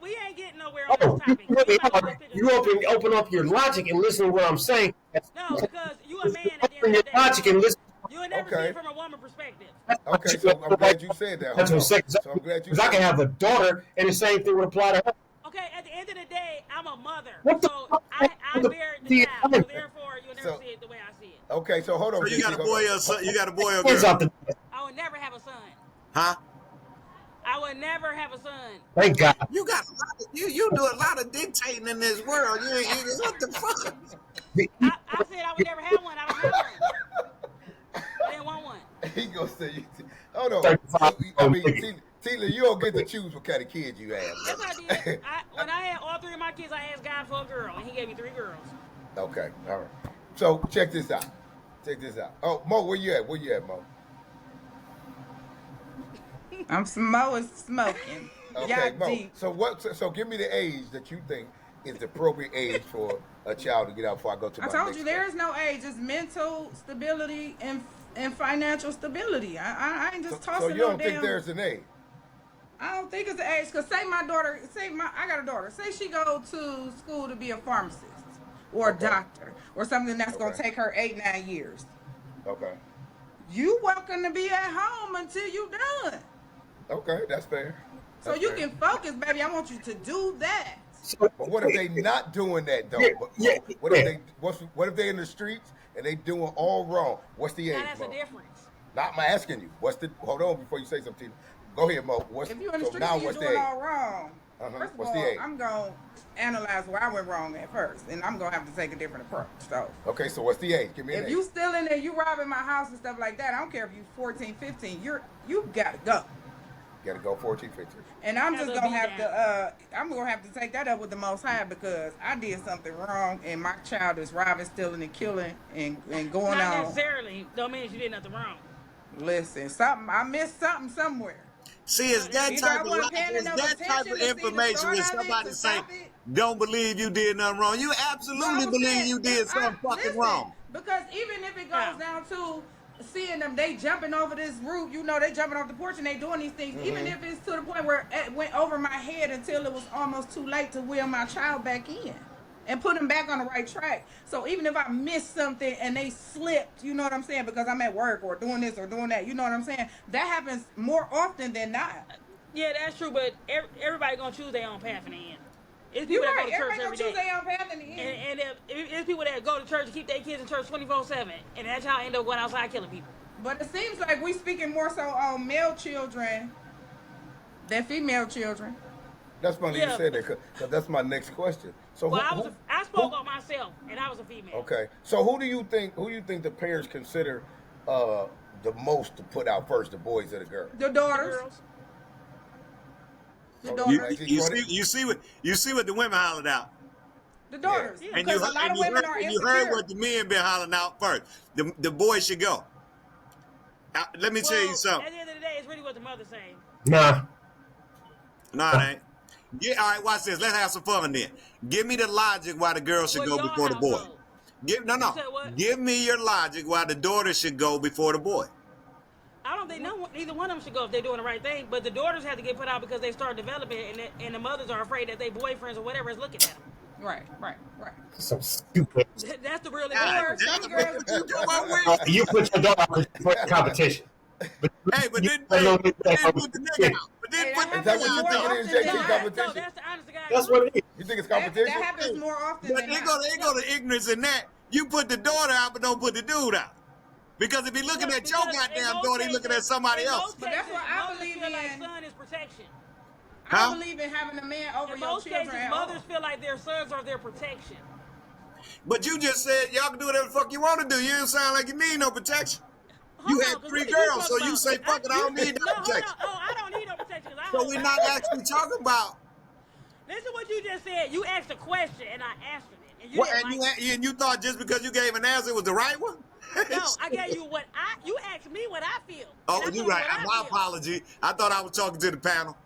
Speaker 3: We ain't getting nowhere on this topic.
Speaker 16: You open up your logic and listen to what I'm saying.
Speaker 3: No, because you a man at the end
Speaker 16: Open
Speaker 3: of
Speaker 16: your
Speaker 3: the day.
Speaker 16: logic and listen.
Speaker 3: You will never see it from a woman perspective.
Speaker 2: Okay, so I'm glad you said that.
Speaker 16: That's what I'm saying.
Speaker 2: So I'm glad you
Speaker 16: Because I can have a daughter, and the same thing would apply to her.
Speaker 3: Okay, at the end of the day, I'm a mother.
Speaker 16: What the
Speaker 3: So
Speaker 16: fuck?
Speaker 3: I bear the child. So therefore, you'll never see it the way I see it.
Speaker 2: Okay, so hold on.
Speaker 5: So you got a boy or son? You got a boy or
Speaker 16: Hands
Speaker 5: girl?
Speaker 16: out the-
Speaker 3: I would never have a son.
Speaker 5: Huh?
Speaker 3: I would never have a son.
Speaker 16: Thank God.
Speaker 5: You got a lot of, you do a lot of dictating in this world. You ain't what the fuck?
Speaker 3: I said I would never have one. I don't have one. I didn't want one.
Speaker 2: He gonna say, hold on. I mean, Tila, you don't get to choose what kind of kids you have.
Speaker 3: Yes, I did. When I had all 3 of my kids, I asked God for a girl, and He gave me 3 girls.
Speaker 2: Okay, all right. So check this out. Oh, Mo, where you at? Mo?
Speaker 17: Mo is smoking.
Speaker 2: Okay,
Speaker 17: Y'all
Speaker 2: Mo.
Speaker 17: deep.
Speaker 2: So give me the age that you think is the appropriate age for a child to get out before I go to my
Speaker 17: I told
Speaker 2: next
Speaker 17: you there is no age. It's mental stability and financial stability. I ain't just tossing.
Speaker 2: So you don't
Speaker 17: no
Speaker 2: think
Speaker 17: damn,
Speaker 2: there's an age?
Speaker 17: I don't think it's an age. Cause I got a daughter. Say she go to school to be a pharmacist or a doctor or something that's gonna take her 8-9 years.
Speaker 2: Okay.
Speaker 17: You welcome to be at home until you done.
Speaker 2: Okay, that's fair.
Speaker 17: So you can focus, baby. I want you to do that.
Speaker 2: But what if they not doing that though? What if they in the streets and they doing all wrong? What's the age?
Speaker 3: Now that's
Speaker 2: Mo?
Speaker 3: a difference.
Speaker 2: Not I'm asking you. Hold on before you say something. Go ahead, Mo.
Speaker 17: If you're in the streets and you're doing all wrong, first of
Speaker 2: What's
Speaker 17: all,
Speaker 2: the age?
Speaker 17: I'm going to analyze where I went wrong at first, and I'm going to have to take a different approach. So,
Speaker 2: okay, so what's the age? Give me an age.
Speaker 17: If you still in there, you robbing my house and stuff like that, I don't care if you 14, 15, you got to go.
Speaker 2: You got to go 14, 15.
Speaker 17: And I'm just going to have to, I'm going to have to take that up with the Most High because I did something wrong, and my child is robbing, stealing, and killing, and going
Speaker 3: Not
Speaker 17: on.
Speaker 3: necessarily. Don't mean you did nothing wrong.
Speaker 17: Listen, I missed something somewhere.
Speaker 5: See, it's that type of information when somebody say, don't believe you did nothing wrong. You absolutely believe you did something fucking wrong.
Speaker 17: Because even if it goes down to seeing them, they jumping over this roof, they jumping off the porch and they doing these things, even if it's to the point where it went over my head until it was almost too late to wheel my child back in and put them back on the right track. So even if I missed something and they slipped, you know what I'm saying, because I'm at work or doing this or doing that, you know what I'm saying, that happens more often than not.
Speaker 3: Yeah, that's true, but everybody gonna choose their own path in the end. It's
Speaker 17: You're
Speaker 3: people
Speaker 17: right.
Speaker 3: that go to church
Speaker 17: Everybody
Speaker 3: every
Speaker 17: gonna choose
Speaker 3: day.
Speaker 17: their own path in the end.
Speaker 3: And it's people that go to church and keep their kids in church 24/7, and that's how I end up going outside killing people.
Speaker 17: But it seems like we speaking more so on male children than female children.
Speaker 2: That's funny you said that, because that's my next question. So
Speaker 3: I spoke on myself, and I was a female.
Speaker 2: Okay, so who do you think the parents consider the most to put out first, the boys or the girls?
Speaker 17: The daughters.
Speaker 5: You see what the women hollered out.
Speaker 17: The daughters.
Speaker 5: Yeah. And you heard what the men been hollering out first. The boys should go. Let me tell you something.
Speaker 3: At the end of the day, it's really what the mother's saying.
Speaker 16: Nah,
Speaker 5: it ain't. Yeah, all right, watch this. Let's have some fun then. Give me the logic why the girl should go before the boy. Give me your logic why the daughter should go before the boy.
Speaker 3: I don't think neither one of them should go if they're doing the right thing. But the daughters have to get put out because they start developing, and the mothers are afraid that their boyfriends or whatever is looking at them.
Speaker 17: Right.
Speaker 16: so stupid.
Speaker 3: That's the real
Speaker 16: You put your daughter for competition.
Speaker 5: But then put the nigga out.
Speaker 2: Is that what you think it is, JT?
Speaker 3: So that's the honest to God
Speaker 16: That's what it is.
Speaker 2: You think it's
Speaker 17: That
Speaker 2: competition?
Speaker 17: happens more often
Speaker 5: But
Speaker 17: than
Speaker 5: they
Speaker 17: not.
Speaker 5: go to ignorance in that. You put the daughter out, but don't put the dude out. Because if he looking at your goddamn daughter, he looking at somebody else.
Speaker 17: But that's what I believe
Speaker 3: feel like
Speaker 17: in.
Speaker 3: son is protection.
Speaker 17: I don't believe in having a man over
Speaker 3: In
Speaker 17: your
Speaker 3: most
Speaker 17: children
Speaker 3: cases,
Speaker 17: at
Speaker 3: mothers
Speaker 17: all.
Speaker 3: feel like their sons are their protection.
Speaker 5: But you just said y'all can do whatever the fuck you want to do. You don't sound like you need no protection. You had 3 girls, so you say, fuck it, I don't need no protection.
Speaker 3: Oh, I don't need no protection.
Speaker 5: So we're not actually talking about.
Speaker 3: Listen what you just said. You asked a question, and I answered it. And you,
Speaker 5: What,
Speaker 3: didn't like it.
Speaker 5: and you thought just because you gave an answer it was the right one?
Speaker 3: No, I gave you what you asked me what I feel.
Speaker 5: Oh,
Speaker 3: And I
Speaker 5: you're
Speaker 3: told
Speaker 5: right.
Speaker 3: you what I
Speaker 5: My
Speaker 3: feel.
Speaker 5: apology. I thought I was talking to the panel.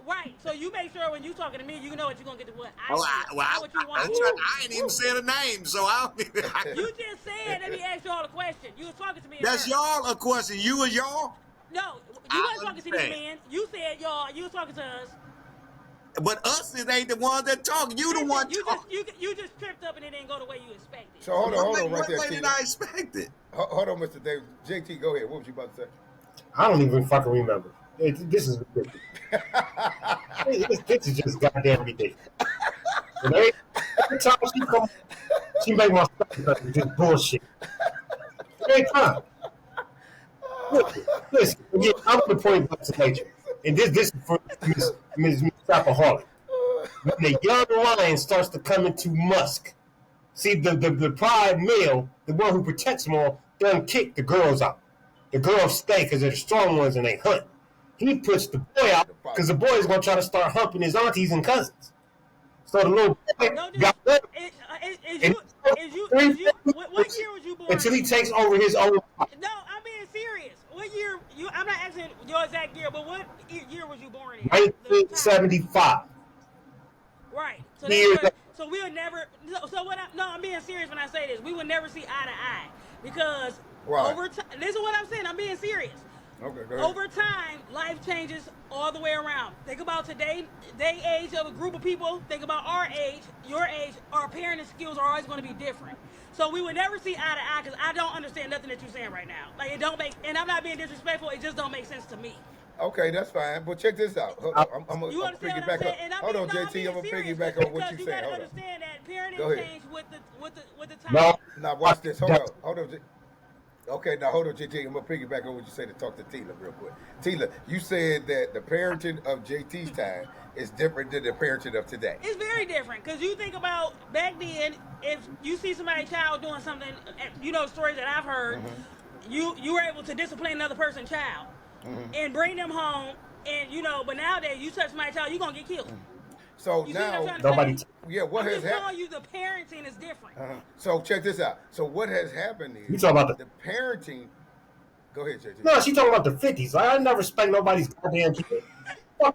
Speaker 3: Right. So you make sure when you talking to me, you know what you're gonna get to what I
Speaker 5: Oh,
Speaker 3: feel. Not what you want.
Speaker 5: I ain't even saying a name, so I don't even.
Speaker 3: You just said, let me ask y'all a question. You was talking to me.
Speaker 5: That's y'all a question. You and y'all?
Speaker 3: No, you wasn't talking to these men. You said y'all. You was talking to us.
Speaker 5: But us ain't the ones that talking. You the one talking.
Speaker 3: You just tripped up and it didn't go the way you expected.
Speaker 2: So hold on right there,
Speaker 5: What way did I expect it?
Speaker 2: Hold on, Mr. Davis. JT, go ahead. What was you about to say?
Speaker 16: I don't even fucking remember. This is ridiculous. this is just goddamn ridiculous. And every time she come, she make my stuff just bullshit. Every time. Listen, again, I'm going to point back to nature. And this is for Ms. Trapaholic. When the young lion starts to come into musk, see, the pride male, the one who protects them all, doesn't kick the girls out. The girls stay because they're the strong ones and they hunt. He puts the boy out because the boy is going to try to start humping his aunties and cousins. So the little boy got up.
Speaker 3: What year was you born?
Speaker 16: Until he takes over his own life.
Speaker 3: No, I'm being serious. What year? I'm not asking your exact year, but what year was you born in?
Speaker 16: 1975.
Speaker 3: Right. So
Speaker 16: Yeah.
Speaker 3: we'll never. So what? I'm being serious when I say this. We will never see eye to eye because
Speaker 2: Right.
Speaker 3: over time. Listen what I'm saying. I'm being serious.
Speaker 2: Okay, go ahead.
Speaker 3: Over time, life changes all the way around. Think about today age of a group of people. Think about our age, your age. Our parenting skills are always going to be different. So we will never see eye to eye because I don't understand nothing that you're saying right now. Like it don't make, and I'm not being disrespectful. It just don't make sense to me.
Speaker 2: Okay, that's fine. But check this out. Hold on, I'm
Speaker 3: You
Speaker 2: gonna
Speaker 3: understand
Speaker 2: piggyback
Speaker 3: what I'm
Speaker 2: up.
Speaker 3: saying? And
Speaker 2: Hold on, JT. I'm gonna piggyback on what
Speaker 3: you
Speaker 2: you
Speaker 3: got
Speaker 2: saying.
Speaker 3: to
Speaker 2: Hold on.
Speaker 3: understand that
Speaker 2: Go
Speaker 3: parenting
Speaker 2: ahead.
Speaker 3: changed with the time.
Speaker 16: No.
Speaker 2: Now watch this. Hold on. Okay, now hold on, JT. I'm gonna piggyback on what you said to talk to Tila real quick. Tila, you said that the parenting of JT's time is different than the parenting of today.
Speaker 3: It's very different because you think about back then. If you see somebody's child doing something, you know stories that I've heard. You were able to discipline another person's child and bring them home, and but nowadays you touch my child, you're gonna get killed.
Speaker 2: So
Speaker 3: You see what I'm
Speaker 2: now,
Speaker 3: trying to say?
Speaker 2: yeah, what
Speaker 3: I'm
Speaker 2: has
Speaker 3: just
Speaker 2: happened?
Speaker 3: telling you the parenting is different.
Speaker 2: So check this out. So what has happened is
Speaker 16: You talking about
Speaker 2: the parenting. Go ahead, JT.
Speaker 16: No, she talking about the 50s. I never respect nobody's goddamn kid. I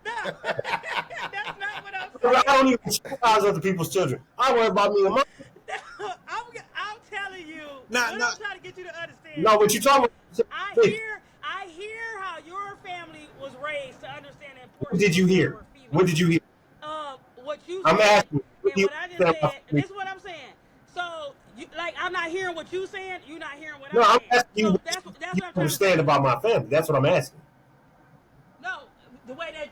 Speaker 16: don't even supervise other people's children. I worry about me and mine.
Speaker 3: I'm telling you.
Speaker 16: I'm
Speaker 3: trying to get you to understand.
Speaker 16: No, what you talking about?
Speaker 3: I hear how your family was raised to understand the importance.
Speaker 16: What did you hear? What did you hear?
Speaker 3: What you
Speaker 16: I'm
Speaker 3: said,
Speaker 16: asking.
Speaker 3: and what I just said. This is what I'm saying. So, I'm not hearing what you saying. You're not hearing what
Speaker 16: No,
Speaker 3: I'm
Speaker 16: I'm
Speaker 3: saying.
Speaker 16: asking you
Speaker 3: So
Speaker 16: what
Speaker 3: that's
Speaker 16: you
Speaker 3: what I'm trying to
Speaker 16: understand
Speaker 3: say.
Speaker 16: about my family. That's what I'm asking.
Speaker 3: No, the way that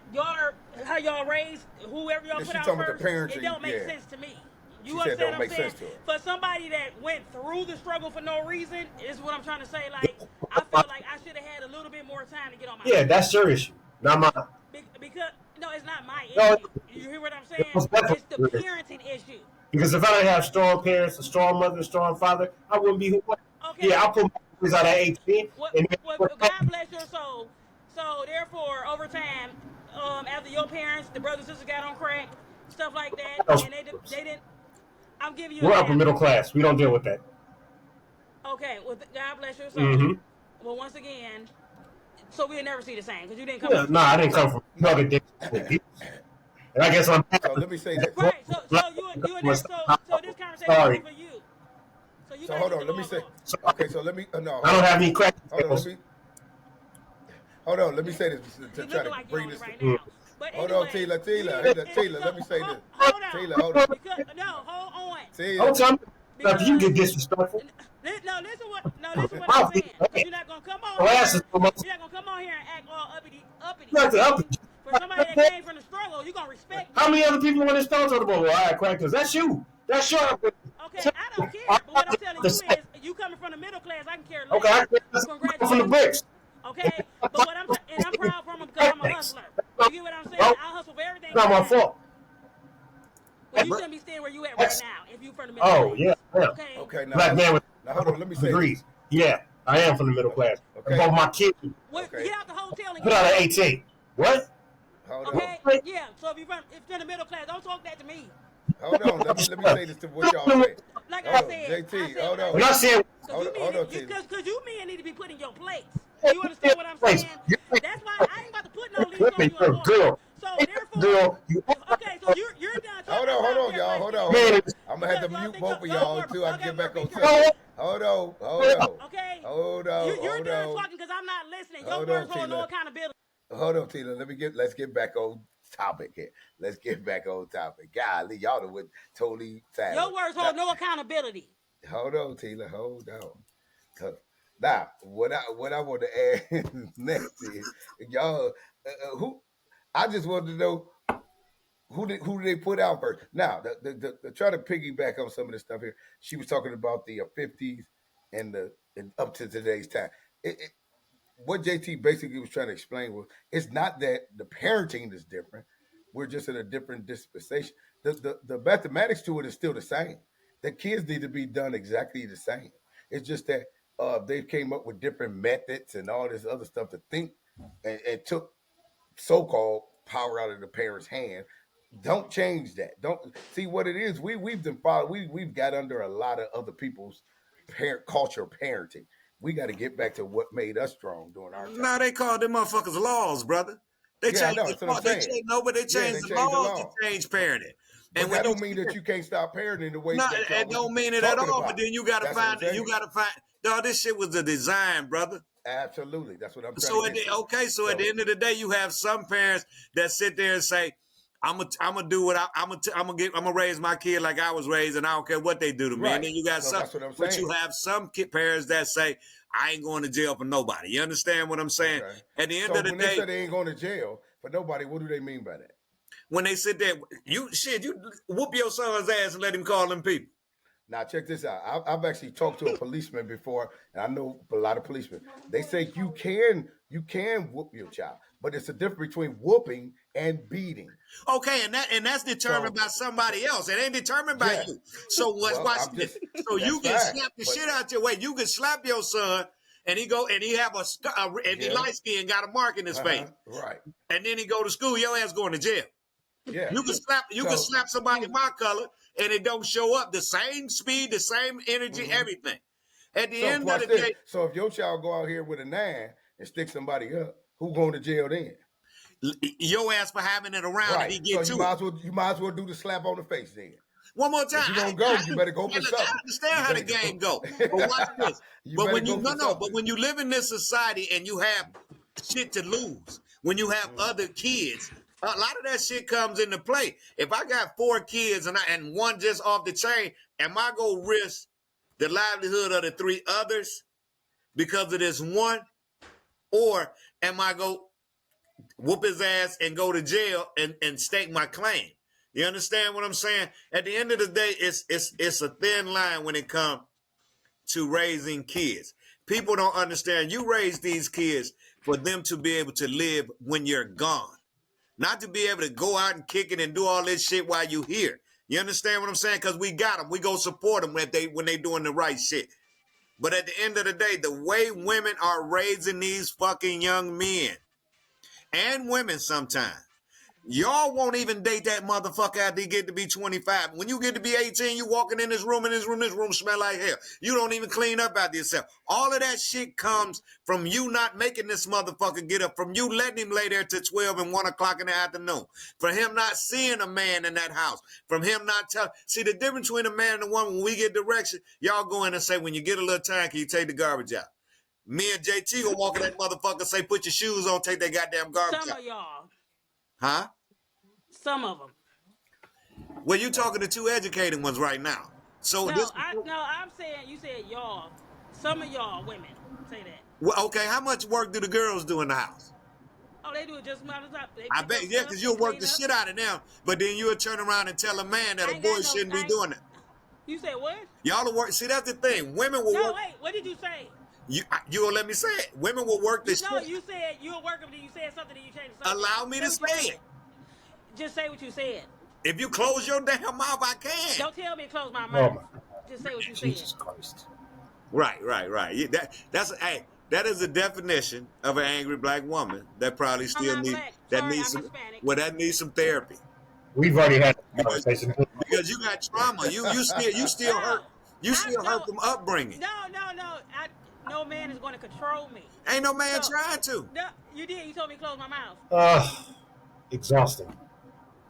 Speaker 3: how y'all raised, whoever y'all
Speaker 2: Yeah,
Speaker 3: put
Speaker 2: she
Speaker 3: out
Speaker 2: talking about
Speaker 3: first,
Speaker 2: the parenting,
Speaker 3: it don't make
Speaker 2: yeah.
Speaker 3: sense to me.
Speaker 2: She
Speaker 3: You
Speaker 2: said it
Speaker 3: understand
Speaker 2: don't
Speaker 3: what
Speaker 2: make
Speaker 3: I'm saying?
Speaker 2: sense to her.
Speaker 3: For somebody that went through the struggle for no reason, is what I'm trying to say. Like, I felt like I should have had a little bit more time to get on my
Speaker 16: Yeah, that's your issue, not mine.
Speaker 3: Because, no, it's not my
Speaker 16: No,
Speaker 3: issue. You hear what I'm saying?
Speaker 16: was definitely
Speaker 3: It's the parenting issue.
Speaker 16: Because if I didn't have strong parents, a strong mother, a strong father, I wouldn't be who I am.
Speaker 3: Okay.
Speaker 16: Yeah, I put my kids out at 18.
Speaker 3: Well, God bless your soul. So, therefore, over time, after your parents, the brothers and sisters got on crack, stuff like that, and they didn't. I'm giving you.
Speaker 16: We're upper middle class. We don't deal with that.
Speaker 3: Okay, well, God bless your soul.
Speaker 16: Mm-hmm.
Speaker 3: Well, once again, so we'll never see the same because you didn't come.
Speaker 16: Yeah, no, I didn't come from drug addiction. And I guess I'm.
Speaker 2: So let me say this.
Speaker 3: Right. So this conversation
Speaker 16: Sorry.
Speaker 3: is for you. So you
Speaker 2: So
Speaker 3: gotta
Speaker 2: hold
Speaker 3: get
Speaker 2: on,
Speaker 3: the
Speaker 2: let me
Speaker 3: ball
Speaker 2: say.
Speaker 3: rolling.
Speaker 2: Okay, so let me. No.
Speaker 16: I don't have any crack.
Speaker 2: Hold on, let me say this to try to bring this. Hold on, Tila, let me say this. Tila, hold on.
Speaker 3: Hold on.
Speaker 16: Don't tell me after you get disrespectful.
Speaker 3: Listen what I'm saying. You're not gonna come on here. You're not gonna come on here and act all uppity.
Speaker 16: Not the uppity.
Speaker 3: For somebody that came from the struggle, you gonna respect.
Speaker 16: How many other people on this phone talking about? Well, I crack because that's you. That's your.
Speaker 3: Okay, I don't care. But what I'm telling you is, you coming from the middle class, I can care less.
Speaker 16: Okay,
Speaker 3: Congratulations.
Speaker 16: from the bricks.
Speaker 3: Okay, but what I'm and I'm proud for him because I'm a hustler. You get what I'm saying? I hustle for everything.
Speaker 16: It's not my fault.
Speaker 3: Well, you shouldn't be staying where you at right now if you from the middle class.
Speaker 16: Yeah.
Speaker 3: Okay.
Speaker 2: Okay. Now,
Speaker 16: Black man with
Speaker 2: now hold on. Let me say
Speaker 16: degrees. Yeah, I am from the middle class.
Speaker 2: Okay.
Speaker 16: Both my kids
Speaker 3: Get out the hotel and
Speaker 16: put out an 18. What?
Speaker 2: Hold
Speaker 3: okay.
Speaker 2: on.
Speaker 3: Yeah. So if you're in the middle class, don't talk that to me.
Speaker 2: Hold on. Let me say this to what y'all say.
Speaker 3: Like I said,
Speaker 2: JT, hold on.
Speaker 16: When I said,
Speaker 2: hold on,
Speaker 3: because you men need to be put in your place. You understand what I'm saying? That's why I ain't about to put no leash on you anymore.
Speaker 16: Girl.
Speaker 3: So therefore,
Speaker 16: Girl.
Speaker 3: okay, so you're done.
Speaker 2: Hold on, y'all. Hold on. I'm gonna have to mute both of y'all too. I can get back on track. Hold on.
Speaker 3: Okay.
Speaker 2: Hold on.
Speaker 3: You're done talking because I'm not listening. Your words hold no accountability.
Speaker 2: Hold on, Tina. Let's get back on topic here. Let's get back on topic. Golly, y'all done went totally sad.
Speaker 3: Your words hold no accountability.
Speaker 2: Hold on, Tina. Hold on. Now, what I want to add next is y'all who I just wanted to know who they put out first. Now, the try to piggyback on some of this stuff here. She was talking about the 50s and up to today's time. What JT basically was trying to explain was it's not that the parenting is different. We're just in a different dispensation. The mathematics to it is still the same. The kids need to be done exactly the same. It's just that they came up with different methods and all this other stuff to think and took so-called power out of the parents' hand. Don't change that. Don't see what it is. We've got under a lot of other people's culture parenting. We got to get back to what made us strong during our time.
Speaker 5: Now they call them motherfuckers laws, brother. They changed the laws. They changed the laws to change parenting.
Speaker 2: And that don't mean that you can't stop parenting the way.
Speaker 5: No, it don't mean it at all. But then you got to find. Dog, this shit was a design, brother.
Speaker 2: Absolutely, that's what I'm trying
Speaker 5: so
Speaker 2: to get.
Speaker 5: So at the end of the day, you have some parents that sit there and say, "I'm gonna do what I'm gonna raise my kid like I was raised, and I don't care what they do to me." Right. And then you got but you have some parents that say, "I ain't going to jail for nobody." You understand what I'm saying? Okay. At the end of the day,
Speaker 2: when they say they ain't going to jail for nobody, what do they mean by that?
Speaker 5: When they sit there, you whoop your son's ass and let him call them people.
Speaker 2: Now, check this out. I've actually talked to a policeman before, and I know a lot of policemen. They say you can whoop your child, but it's a difference between whooping and beating.
Speaker 5: Okay, and that's determined by somebody else. It ain't determined by you. So watch this. So you can slap the shit out your way. You can slap your son, and he have he light skin, got a mark in his face.
Speaker 2: Right.
Speaker 5: And then he go to school. Your ass going to jail.
Speaker 2: Yeah.
Speaker 5: You can slap somebody my color, and it don't show up the same speed, the same energy, everything. At the end of the day.
Speaker 2: So if your child go out here with a 9 and stick somebody up, who going to jail then?
Speaker 5: Your ass for having it around.
Speaker 2: Right.
Speaker 5: And he get
Speaker 2: so you might as well do the slap on the face then.
Speaker 5: One more time.
Speaker 2: If you gonna go, you better go for something.
Speaker 5: I understand how the game go. But watch this. But when you live in this society and you have shit to lose, when you have other kids, a lot of that shit comes into play. If I got 4 kids and one just off the chain, am I gonna risk the livelihood of the 3 others because of this one? Or am I gonna whoop his ass and go to jail and stake my claim? You understand what I'm saying? At the end of the day, it's a thin line when it comes to raising kids. People don't understand. You raise these kids for them to be able to live when you're gone. Not to be able to go out and kick it and do all this shit while you here. You understand what I'm saying? Because we got them. We go support them when they doing the right shit. But at the end of the day, the way women are raising these fucking young men and women sometimes, y'all won't even date that motherfucker after he get to be 25. When you get to be 18, you walking in this room smell like hell. You don't even clean up after yourself. All of that shit comes from you not making this motherfucker get up, from you letting him lay there till 12 and 1 o'clock in the afternoon, from him not seeing a man in that house, from him not telling. See, the difference between a man and a woman, when we get direction, y'all go in and say, when you get a little time, can you take the garbage out? Me and JT will walk in that motherfucker, say, put your shoes on, take that goddamn garbage out.
Speaker 3: Some of y'all.
Speaker 5: Huh?
Speaker 3: Some of them.
Speaker 5: Well, you talking to 2 educated ones right now. So
Speaker 3: I'm saying, you said y'all. Some of y'all women say that.
Speaker 5: Well, okay, how much work do the girls do in the house?
Speaker 3: Oh, they do it just about the top.
Speaker 5: I bet, yeah, because you'll work the shit out of them, but then you'll turn around and tell a man that a boy shouldn't be doing it.
Speaker 3: You said what?
Speaker 5: Y'all will work. See, that's the thing. Women will work.
Speaker 3: No, wait. What did you say?
Speaker 5: You will let me say it. Women will work this
Speaker 3: No,
Speaker 5: shit.
Speaker 3: you said you were working, but you said something and you changed the subject.
Speaker 5: Allow me to say it.
Speaker 3: Just say what you said.
Speaker 5: If you close your damn mouth, I can.
Speaker 3: Don't tell me to close my mouth. Just say what you said.
Speaker 16: Jesus Christ.
Speaker 5: Right. Yeah, that is a definition of an angry black woman that probably still needs some therapy.
Speaker 16: We've already had a conversation
Speaker 5: because you got trauma. You still hurt. You still hurt from upbringing.
Speaker 3: No. No man is going to control me.
Speaker 5: Ain't no man trying to.
Speaker 3: No, you did. You told me to close my mouth.
Speaker 16: Exhausting.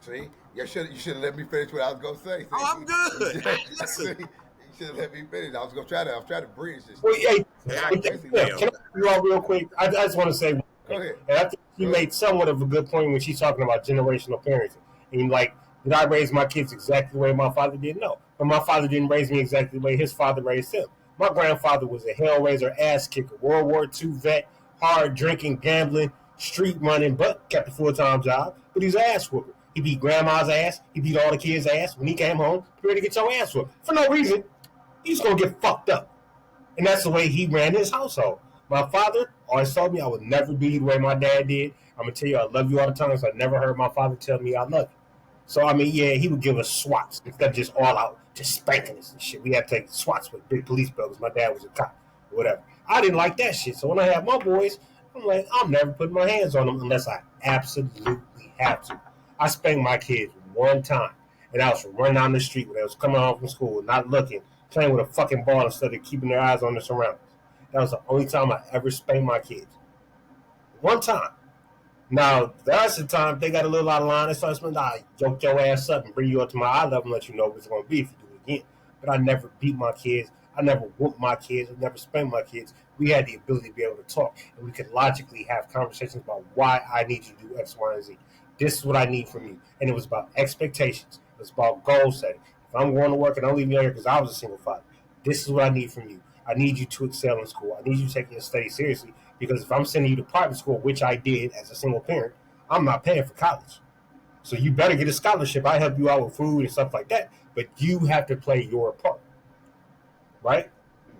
Speaker 2: See, you should have let me finish what I was gonna say. See?
Speaker 5: Oh, I'm good.
Speaker 2: Listen. You should have let me finish. I was trying to bridge this.
Speaker 16: Well, can I you all real quick? I just want to say,
Speaker 2: go ahead.
Speaker 16: And I think she made somewhat of a good point when she's talking about generational parenting. And like, did I raise my kids exactly the way my father did? No, but my father didn't raise me exactly the way his father raised him. My grandfather was a hellraiser, ass kicker, World War II vet, hard drinking, gambling, street running, but kept a full-time job. But he's an ass whooper. He beat grandma's ass. He beat all the kids' ass. When he came home, you ready to get your ass whooped. For no reason. He's going to get fucked up. And that's the way he ran his household. My father always told me I would never do you the way my dad did. I'm going to tell you I love you all the time, so I never heard my father tell me I love you. So, I mean, yeah, he would give us swats instead of just all out, just spanking us and shit. We had to take swats with big police bills. My dad was a cop or whatever. I didn't like that shit. So when I had my boys, I'm like, I'm never putting my hands on them unless I absolutely have to. I spanked my kids one time, and I was running down the street when they was coming home from school, not looking, playing with a fucking ball instead of keeping their eyes on the surroundings. That was the only time I ever spanked my kids. One time. Now, the rest of the time, they got a little out of line. They started saying, I yoke your ass up and bring you up to my eye level and let you know what it's going to be if you do it again. But I never beat my kids. I never whooped my kids. I never spanked my kids. We had the ability to be able to talk, and we could logically have conversations about why I need you to do X, Y, and Z. This is what I need from you. And it was about expectations. It was about goal setting. If I'm going to work and I'm leaving you here because I was a single father, this is what I need from you. I need you to excel in school. I need you to take your study seriously, because if I'm sending you to private school, which I did as a single parent, I'm not paying for college. So you better get a scholarship. I help you out with food and stuff like that, but you have to play your part, right?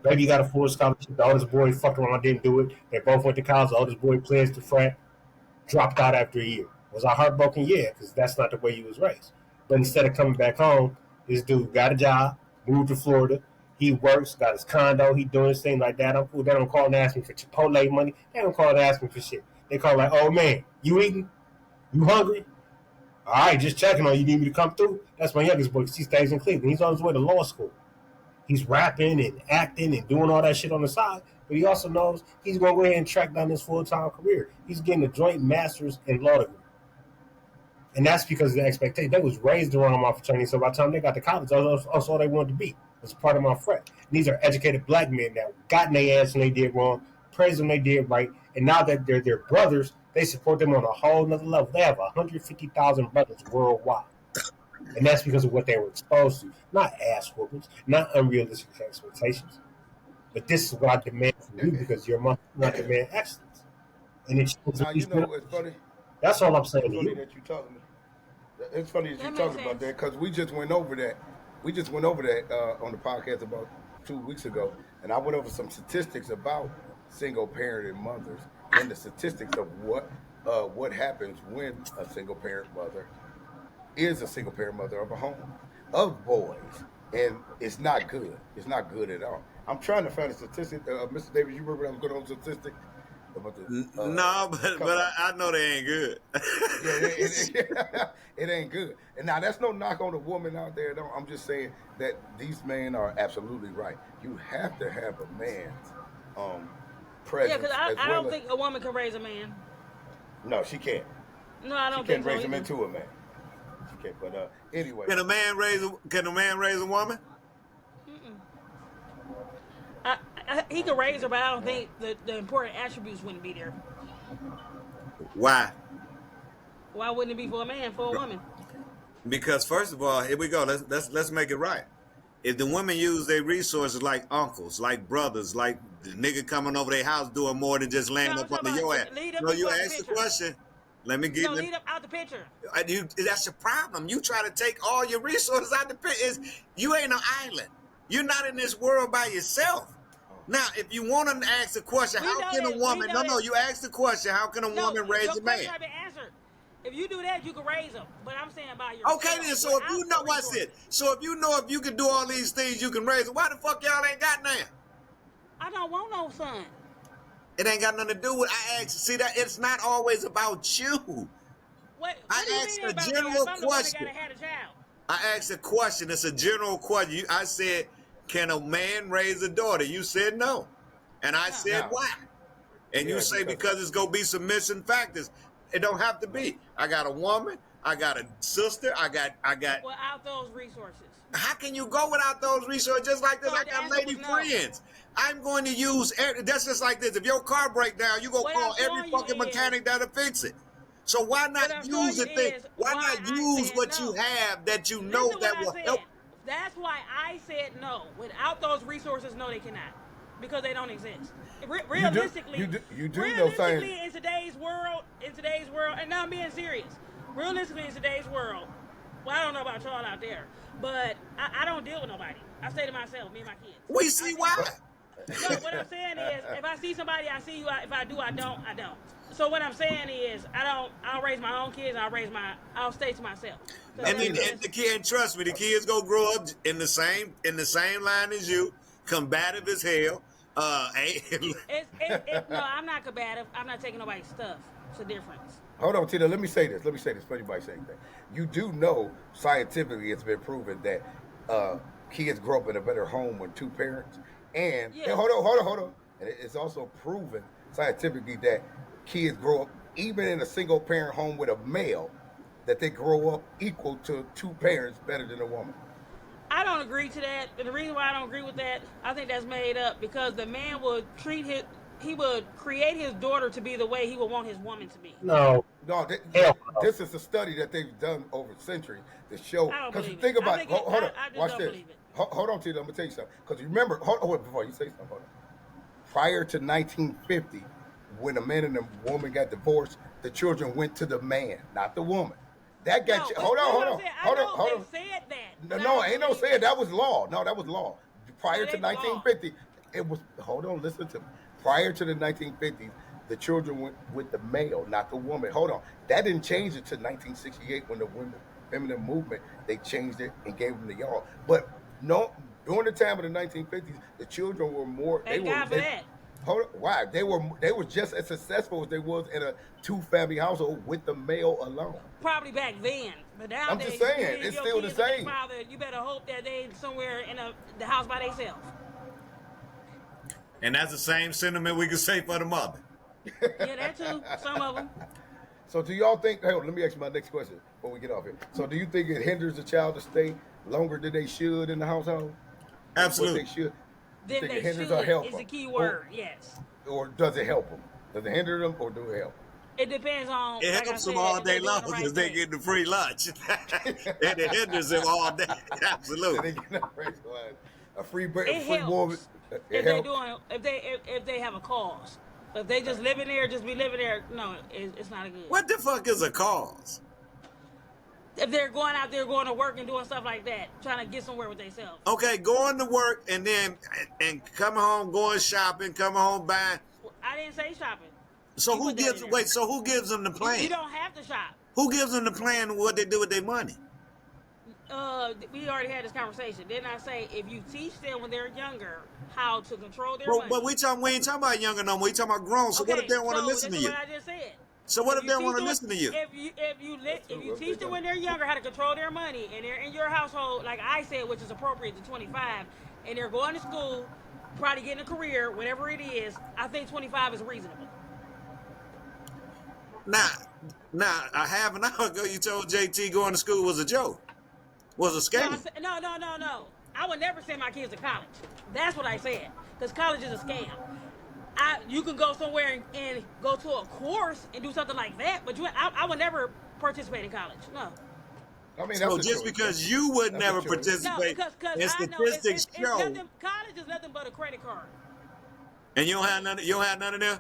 Speaker 16: Maybe you got a full scholarship. The oldest boy fucked around, didn't do it. They both went to college. The oldest boy pledged to frat, dropped out after a year. Was I heartbroken? Yeah, because that's not the way you was raised. But instead of coming back home, this dude got a job, moved to Florida. He works, got his condo. He doing his thing like that. I'm cool. They don't call and ask me for Chipotle money. They don't call and ask me for shit. They call like, oh man, you eating? You hungry? All right, just checking on you. Need me to come through? That's my youngest boy, because he stays in Cleveland. He's on his way to law school. He's rapping and acting and doing all that shit on the side, but he also knows he's going to go ahead and track down his full-time career. He's getting a joint master's in law degree. And that's because of the expectation. They was raised around my fraternity, so by the time they got to college, that's all they wanted to be. Was part of my frat. And these are educated black men that got in their ass when they did wrong, praised them they did right, and now that they're their brothers, they support them on a whole nother level. They have 150,000 brothers worldwide. And that's because of what they were exposed to. Not ass whoopings, not unrealistic expectations. But this is what I demand from you, because your mother not demand excellence. And it's
Speaker 2: you know what's funny?
Speaker 16: That's all I'm saying.
Speaker 2: It's funny that you talking. It's funny that you talking about that, because we just went over that. We just went over that on the podcast about 2 weeks ago, and I went over some statistics about single-parented mothers and the statistics of what happens when a single-parent mother is a single-parent mother of a home of boys, and it's not good. It's not good at all. I'm trying to find a statistic. Mr. Davis, you remember when I was going on statistics?
Speaker 5: No, but I know they ain't good.
Speaker 2: It ain't good. And now that's no knock on the woman out there. No, I'm just saying that these men are absolutely right. You have to have a man's presence.
Speaker 3: Yeah, because I don't think a woman can raise a man.
Speaker 2: No, she can't.
Speaker 3: No, I don't
Speaker 2: think
Speaker 3: so.
Speaker 2: She can't raise him into a man. She can't. But anyway,
Speaker 5: can a man raise a woman?
Speaker 3: He could raise her, but I don't think the important attributes wouldn't be there.
Speaker 5: Why?
Speaker 3: Why wouldn't it be for a man, for a woman?
Speaker 5: Because first of all, here we go. Let's make it right. if the women use their resources like uncles, like brothers, like the nigga coming over their house doing more than just laying up under your ass. No, you ask the question. Let me get
Speaker 3: lead up out the picture.
Speaker 5: That's your problem. You try to take all your resources out the picture. You ain't an island. You're not in this world by yourself. Now, if you want to ask the question, how can a woman? No, you ask the question. How can a woman raise a man?
Speaker 3: If you do that, you can raise them. But I'm saying by yourself.
Speaker 5: Okay, then. So if you know what's it, so if you know if you can do all these things, you can raise them. Why the fuck y'all ain't got none?
Speaker 3: I don't want no son.
Speaker 5: It ain't got nothing to do with. I ask. See that it's not always about you.
Speaker 3: What
Speaker 5: I asked a general question. I asked a question. It's a general question. I said, "Can a man raise a daughter?" You said no, and I said why? And you say because it's gonna be some missing factors. It don't have to be. I got a woman. I got a sister. I got.
Speaker 3: Without those resources.
Speaker 5: How can you go without those resources? Just like this, I got lady friends. I'm going to use. That's just like this. If your car breaks down, you go call every fucking mechanic that'll fix it. So why not use the thing? Why not use what you have that you know that will help?
Speaker 3: That's why I said no. Without those resources, no, they cannot, because they don't exist. Realistically,
Speaker 2: you do know science.
Speaker 3: In today's world, and now I'm being serious. Realistically, in today's world, well, I don't know about y'all out there, but I don't deal with nobody. I stay to myself, me and my kids.
Speaker 5: We see why.
Speaker 3: No, what I'm saying is, if I see somebody, I see you. If I do, I don't. So what I'm saying is, I'll raise my own kids. I'll stay to myself. So
Speaker 5: and the kid, trust me, the kids go grow up in the same line as you, combative as hell.
Speaker 3: No, I'm not combative. I'm not taking nobody's stuff. It's a difference.
Speaker 2: Hold on, Tina. Let me say this for anybody saying that. You do know scientifically it's been proven that kids grow up in a better home with two parents. And hold on. And it's also proven scientifically that kids grow up even in a single parent home with a male, that they grow up equal to two parents better than a woman.
Speaker 3: I don't agree to that. And the reason why I don't agree with that, I think that's made up because the man would he would create his daughter to be the way he would want his woman to be.
Speaker 2: No, this is a study that they've done over centuries to show. Because think about it. Hold on. Watch this. Hold on, Tina. I'm gonna tell you something. Because remember, hold on before you say something. Hold on. Prior to 1950, when a man and a woman got divorced, the children went to the man, not the woman. That got you. Hold on.
Speaker 3: They said that.
Speaker 2: No, ain't no saying that was law. No, that was law. Prior to 1950, it was. Hold on, listen to me. Prior to the 1950s, the children went with the male, not the woman. Hold on, that didn't change until 1968 when the feminine movement, they changed it and gave them to y'all. But no, during the time of the 1950s, the children were more.
Speaker 3: Thank God for that.
Speaker 2: Hold on, why? They were just as successful as they was in a two-family household with the male alone.
Speaker 3: Probably back then, but nowadays,
Speaker 2: I'm just saying, it's still the same.
Speaker 3: Father, you better hope that they somewhere in the house by themselves.
Speaker 5: And that's the same sentiment we can say for the mother.
Speaker 3: Yeah, that too. Some of them.
Speaker 2: So do y'all think, let me ask you my next question before we get off here. So do you think it hinders a child to stay longer than they should in the household?
Speaker 5: Absolutely.
Speaker 2: What they should?
Speaker 3: Then
Speaker 2: think
Speaker 3: they
Speaker 2: it hinders
Speaker 3: should
Speaker 2: or help
Speaker 3: is
Speaker 2: them?
Speaker 3: the key word, yes.
Speaker 2: Or does it help them? Does it hinder them or do it help?
Speaker 3: It depends on.
Speaker 5: It helps them all day long because they get the free lunch. And it hinders them all day. Absolutely.
Speaker 2: They get a free break,
Speaker 3: It
Speaker 2: free
Speaker 3: helps.
Speaker 2: woman.
Speaker 3: If they have a cause. If they just living there, just be living there, no, it's not a good.
Speaker 5: What the fuck is a cause?
Speaker 3: If they're going out there, going to work and doing stuff like that, trying to get somewhere with themselves.
Speaker 5: Okay, going to work and then coming home, going shopping, coming home buying.
Speaker 3: I didn't say shopping.
Speaker 5: So who gives them the plan?
Speaker 3: You don't have to shop.
Speaker 5: Who gives them the plan of what they do with their money?
Speaker 3: We already had this conversation. Didn't I say if you teach them when they're younger how to control their money?
Speaker 5: But we ain't talking about younger no more. We talking about grown. So what if they don't want to listen to you?
Speaker 3: What I just said.
Speaker 5: So what if they don't want to listen to you?
Speaker 3: If you teach them when they're younger how to control their money, and they're in your household, like I said, which is appropriate to 25, and they're going to school, probably getting a career, whatever it is, I think 25 is reasonable.
Speaker 5: Now, a half an hour ago, you told JT going to school was a joke, was a scam.
Speaker 3: No. I would never send my kids to college. That's what I said, because college is a scam. You can go somewhere and go to a course and do something like that, but I would never participate in college. No.
Speaker 2: I mean,
Speaker 5: so
Speaker 2: that's
Speaker 5: just because you would never participate,
Speaker 3: No, because
Speaker 5: and
Speaker 3: I know
Speaker 5: statistics
Speaker 3: it's
Speaker 5: show,
Speaker 3: nothing, college is nothing but a credit card.
Speaker 5: and you don't have none. You don't have none of them.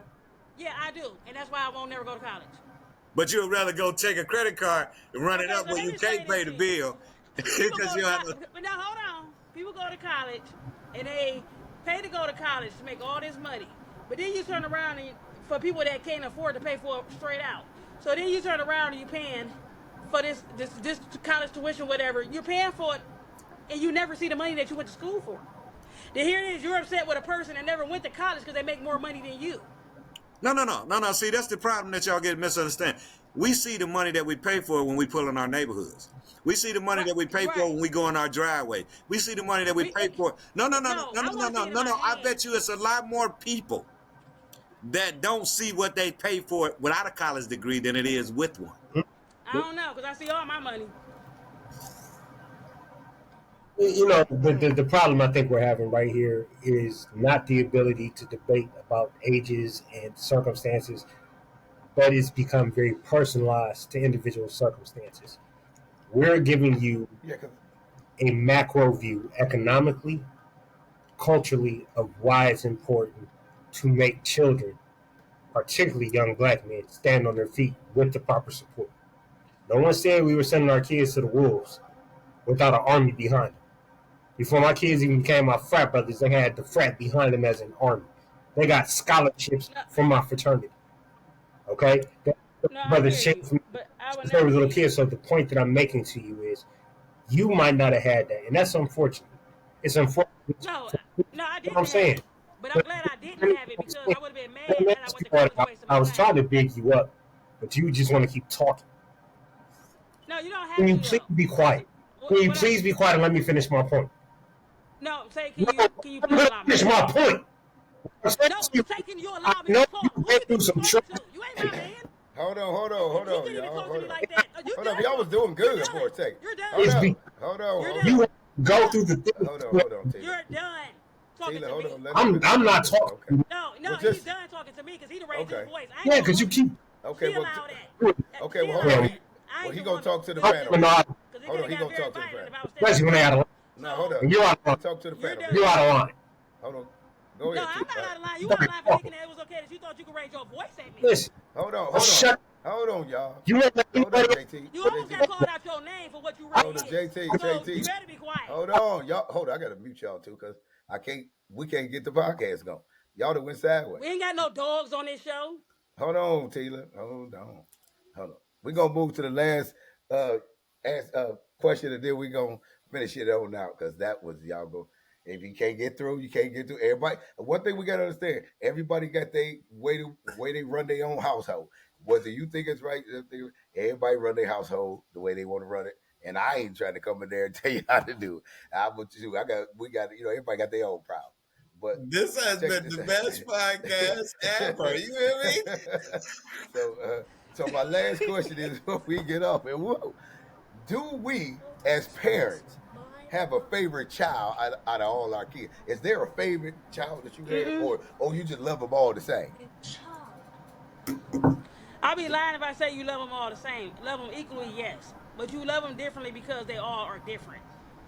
Speaker 3: Yeah, I do, and that's why I won't never go to college.
Speaker 5: But you would rather go take a credit card and run it up
Speaker 3: so
Speaker 5: when
Speaker 3: let
Speaker 5: you
Speaker 3: me say
Speaker 5: can't pay the
Speaker 3: this
Speaker 5: bill because you have.
Speaker 3: But now hold on. People go to college and they pay to go to college to make all this money, but then you turn around and for people that can't afford to pay for it straight out. So then you turn around and you're paying for this college tuition, whatever. You're paying for it, and you never see the money that you went to school for. Then here it is, you're upset with a person that never went to college because they make more money than you.
Speaker 5: No. See, that's the problem that y'all get misunderstand. We see the money that we pay for when we pull in our neighborhoods. We see the money that we pay for when we go in our driveway. We see the money that we pay for. No. I bet you it's a lot more people that don't see what they pay for without a college degree than it is with one.
Speaker 3: I don't know, because I see all my money.
Speaker 16: You know, the problem I think we're having right here is not the ability to debate about ages and circumstances, but it's become very personalized to individual circumstances. We're giving you a macro view economically, culturally, of why it's important to make children, particularly young black men, stand on their feet with the proper support. No one said we were sending our kids to the wolves without an army behind them. Before my kids even became my frat brothers, they had the frat behind them as an army. They got scholarships from my fraternity. Okay? Brothers shaped from every little kid. So the point that I'm making to you is you might not have had that. And that's unfortunate. It's unfortunate.
Speaker 3: No, I didn't.
Speaker 16: What I'm saying.
Speaker 3: But I'm glad I didn't have it because I would have been mad and I went to college.
Speaker 16: I was trying to big you up, but you just want to keep talking.
Speaker 3: No, you don't have
Speaker 16: Can you
Speaker 3: to.
Speaker 16: please be quiet? Can you please be quiet and let me finish my point?
Speaker 3: No, say, can you please allow me?
Speaker 16: Finish my point.
Speaker 3: No, say, can you allow me
Speaker 16: No,
Speaker 3: to talk?
Speaker 16: you went through some trouble.
Speaker 3: You ain't my man.
Speaker 2: Hold on, y'all. Hold on, y'all was doing good for a second.
Speaker 3: You're done.
Speaker 2: Hold on.
Speaker 16: You go through the thing.
Speaker 2: Hold on,
Speaker 3: You're done talking to me.
Speaker 16: I'm not talking.
Speaker 3: No, he's done talking to me because he done raised his voice.
Speaker 16: Yeah, because you keep.
Speaker 2: Okay,
Speaker 3: well,
Speaker 2: hold on. Well, he gonna talk to the panel. Hold on, he gonna talk to the panel.
Speaker 16: Especially when they out of line.
Speaker 2: No, hold on.
Speaker 16: You're out of line.
Speaker 2: Talk to the panel.
Speaker 16: You're out of line.
Speaker 2: Hold on. Go ahead.
Speaker 3: No, I'm not out of line. You out of line for thinking that it was okay that you thought you could raise your voice at me.
Speaker 16: Listen.
Speaker 2: Hold on. Hold on, y'all.
Speaker 16: You ain't let anybody.
Speaker 2: JT.
Speaker 3: You almost got called out your name for what you raised.
Speaker 2: Hold on, JT.
Speaker 3: You better be quiet.
Speaker 2: Hold on, y'all. Hold on. I gotta mute y'all too, cause we can't get the podcast going. Y'all done went sideways.
Speaker 3: We ain't got no dogs on this show.
Speaker 2: Hold on, Tila. Hold on. We're gonna move to the last question, and then we're gonna finish it on out, because that was y'all go. If you can't get through, you can't get through. Everybody. One thing we gotta understand: everybody got their way they run their own household. Whether you think it's right, everybody run their household the way they want to run it. And I ain't trying to come in there and tell you how to do it. We got everybody got their own problem. But
Speaker 5: this has been the best podcast ever. You hear me?
Speaker 2: So my last question is, when we get off, and do we as parents have a favorite child out of all our kids? Is there a favorite child that you have, or you just love them all the same?
Speaker 3: I'll be lying if I say you love them all the same. Love them equally, yes. But you love them differently because they all are different.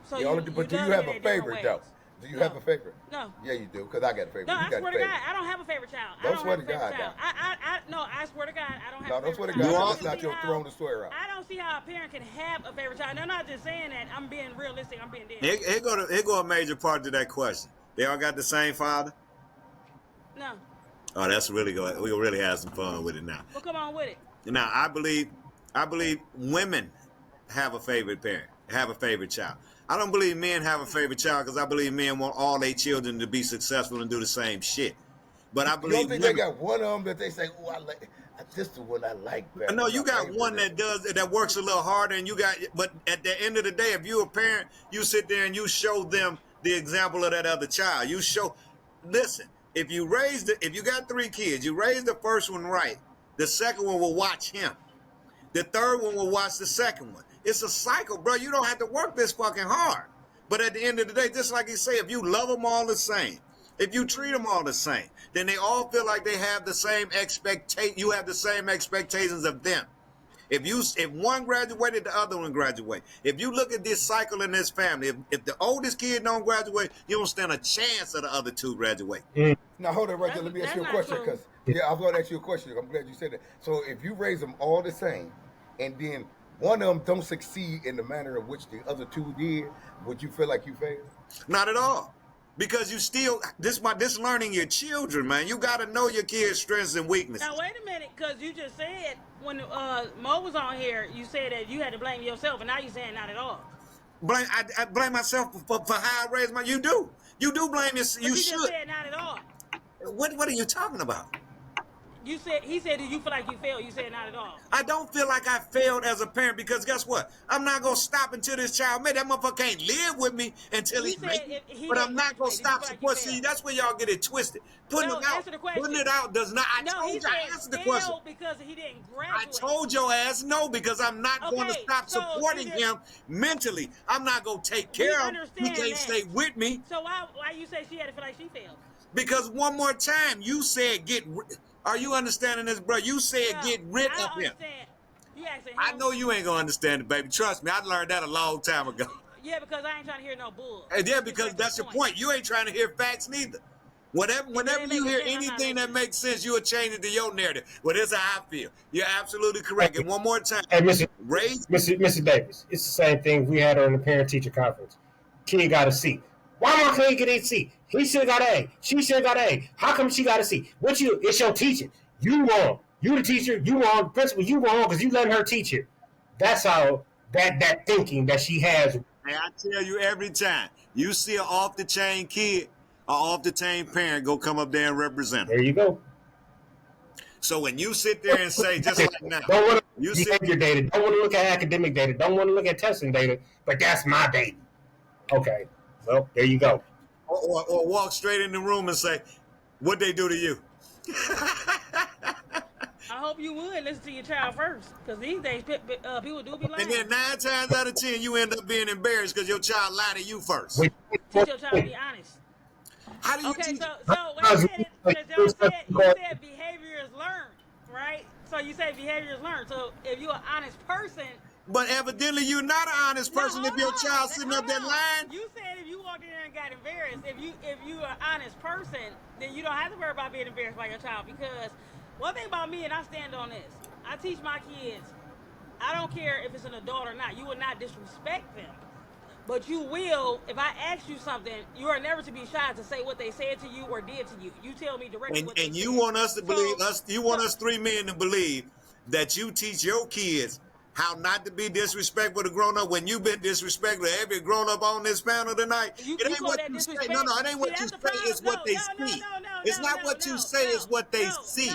Speaker 3: So
Speaker 2: but do you have a favorite, though? Do you have a favorite?
Speaker 3: No.
Speaker 2: Yeah, you do, because I got a favorite.
Speaker 3: No, I swear to God, I don't have a favorite child.
Speaker 2: Don't swear to God,
Speaker 3: I swear to God, I don't have a favorite child.
Speaker 2: No, don't swear to God. That's not your throne to swear out.
Speaker 3: I don't see how a parent can have a favorite child. And I'm not just saying that. I'm being realistic. I'm being dead.
Speaker 5: Here go a major part to that question. They all got the same father?
Speaker 3: No.
Speaker 5: Oh, that's really good. We really have some fun with it now.
Speaker 3: Well, come on with it.
Speaker 5: Now, I believe women have a favorite parent, have a favorite child. I don't believe men have a favorite child, because I believe men want all their children to be successful and do the same shit. But I believe
Speaker 2: you don't think they got one of them that they say, "Oh, I like this is the one I like better."
Speaker 5: No, you got one that works a little harder, and but at the end of the day, if you're a parent, you sit there and you show them the example of that other child. Listen, if you got 3 kids, you raise the first one right, the second one will watch him. The third one will watch the second one. It's a cycle, bro. You don't have to work this fucking hard. But at the end of the day, just like you say, if you love them all the same, if you treat them all the same, then they all feel like they have the same you have the same expectations of them. If one graduated, the other one graduate. If you look at this cycle in this family, if the oldest kid don't graduate, you don't stand a chance of the other two graduate.
Speaker 2: Now hold on right there. Let me ask you a question, because I was going to ask you a question. I'm glad you said that. So if you raise them all the same, and then one of them don't succeed in the manner of which the other two did, would you feel like you failed?
Speaker 5: Not at all. Because you still, this learning your children, man. You got to know your kids' strengths and weaknesses.
Speaker 3: Now, wait a minute, because you just said, when Mo was on here, you said that you had to blame yourself, and now you're saying not at all.
Speaker 5: I blame myself for how I raised my, you do. You do blame yourself. You should.
Speaker 3: Just said not at all.
Speaker 5: What are you talking about?
Speaker 3: He said, do you feel like you failed? You said not at all.
Speaker 5: I don't feel like I failed as a parent, because guess what? I'm not going to stop until this child made. That motherfucker can't live with me until he's made. But I'm not going to stop support. See, that's where y'all get it twisted. Putting it out does not. I told you I answered the question.
Speaker 3: Because he didn't graduate.
Speaker 5: I told your ass no, because I'm not going to stop supporting him mentally. I'm not going to take care of him. He can't stay with me.
Speaker 3: So why you say she had to feel like she failed?
Speaker 5: Because one more time, you said are you understanding this, bro? You said get rid of him. I know you ain't gonna understand it, baby. Trust me, I learned that a long time ago.
Speaker 3: Yeah, because I ain't trying to hear no bull.
Speaker 5: And yeah, because that's your point. You ain't trying to hear facts neither. Whenever you hear anything that makes sense, you'll change it to your narrative. Well, that's how I feel. You're absolutely correct. And one more time,
Speaker 16: hey, Mr. Davis, it's the same thing we had on the parent-teacher conference. Kid got a C. Why my kid get a C? He should have got an A. She should have got an A. How come she got a C? It's your teacher. You wrong. You the teacher. You wrong. The principal. You wrong because you letting her teach it. That's how that thinking that she has.
Speaker 5: And I tell you every time, you see an off-the-chain kid, an off-the-chain parent go come up there and represent her.
Speaker 16: There you go.
Speaker 5: So when you sit there and say, just like now,
Speaker 16: don't want to look at behavior data. Don't want to look at academic data. Don't want to look at testing data. But that's my data. Okay. Well, there you go.
Speaker 5: Or walk straight in the room and say, what'd they do to you?
Speaker 3: I hope you would listen to your child first, because these days people do be lying.
Speaker 5: And then 9 times out of 10, you end up being embarrassed because your child lied to you first.
Speaker 3: Teach your child to be honest.
Speaker 5: How do you
Speaker 3: teach?
Speaker 5: teach?
Speaker 3: So wait a minute. You said behavior is learned, right? So you say behavior is learned. So if you're an honest person.
Speaker 5: But evidently you're not an honest person if your child's sitting up there lying.
Speaker 3: You said if you walked in there and got embarrassed, if you are an honest person, then you don't have to worry about being embarrassed by your child. Because one thing about me, and I stand on this, I teach my kids, I don't care if it's an adult or not, you will not disrespect them. But you will, if I ask you something, you are never to be shy to say what they said to you or did to you. You tell me directly what they said.
Speaker 5: And you want us to believe, you want us 3 men to believe that you teach your kids how not to be disrespectful to grown up when you've been disrespectful to every grown up on this panel tonight. It ain't what you say. No, it ain't what you say. It's what they see. It's not what you say. It's what they see.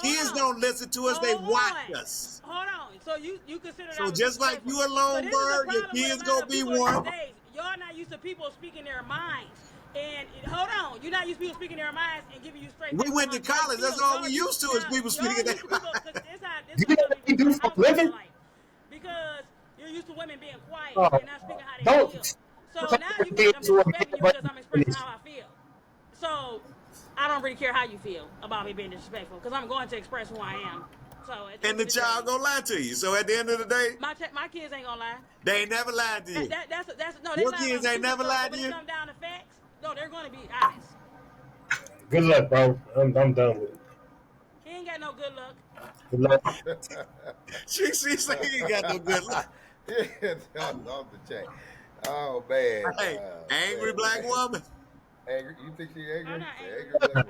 Speaker 5: Kids don't listen to us. They watch us.
Speaker 3: Hold on. So you consider that.
Speaker 5: So just like you a lone bird, your kids gonna be one.
Speaker 3: Y'all not used to people speaking their minds. And hold on, you're not used to people speaking their minds and giving you straight.
Speaker 5: We went to college. That's all we used to is people speaking their minds.
Speaker 16: You do for a living?
Speaker 3: Because you're used to women being quiet and not speaking how they feel. So now you think I'm disrespecting you because I'm expressing how I feel. So I don't really care how you feel about me being disrespectful because I'm going to express who I am. So
Speaker 5: and the child gonna lie to you. So at the end of the day,
Speaker 3: my kids ain't gonna lie.
Speaker 5: They ain't never lied to you. Your kids ain't never lied to you.
Speaker 3: When it come down to facts, no, they're gonna be honest.
Speaker 16: Good luck, bro. I'm done with it.
Speaker 3: He ain't got no good luck.
Speaker 16: Good luck.
Speaker 5: she said he ain't got no good luck.
Speaker 2: Yeah, off the chain. Oh man.
Speaker 5: Hey, angry black woman.
Speaker 2: Angry? You think she's angry?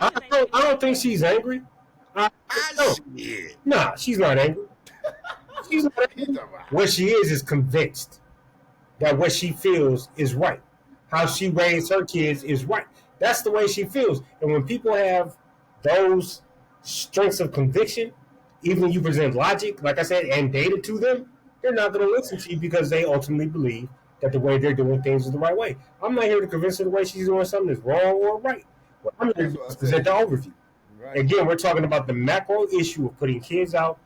Speaker 16: I don't think she's angry. Nah, she's not angry. She's not angry. What she is convinced that what she feels is right. How she raised her kids is right. That's the way she feels. And when people have those strengths of conviction, even when you present logic, like I said, and data to them, they're not going to listen to you because they ultimately believe that the way they're doing things is the right way. I'm not here to convince her the way she's doing something is wrong or right. Well, I'm here to present the overview. Right. Again, we're talking about the macro issue of putting kids out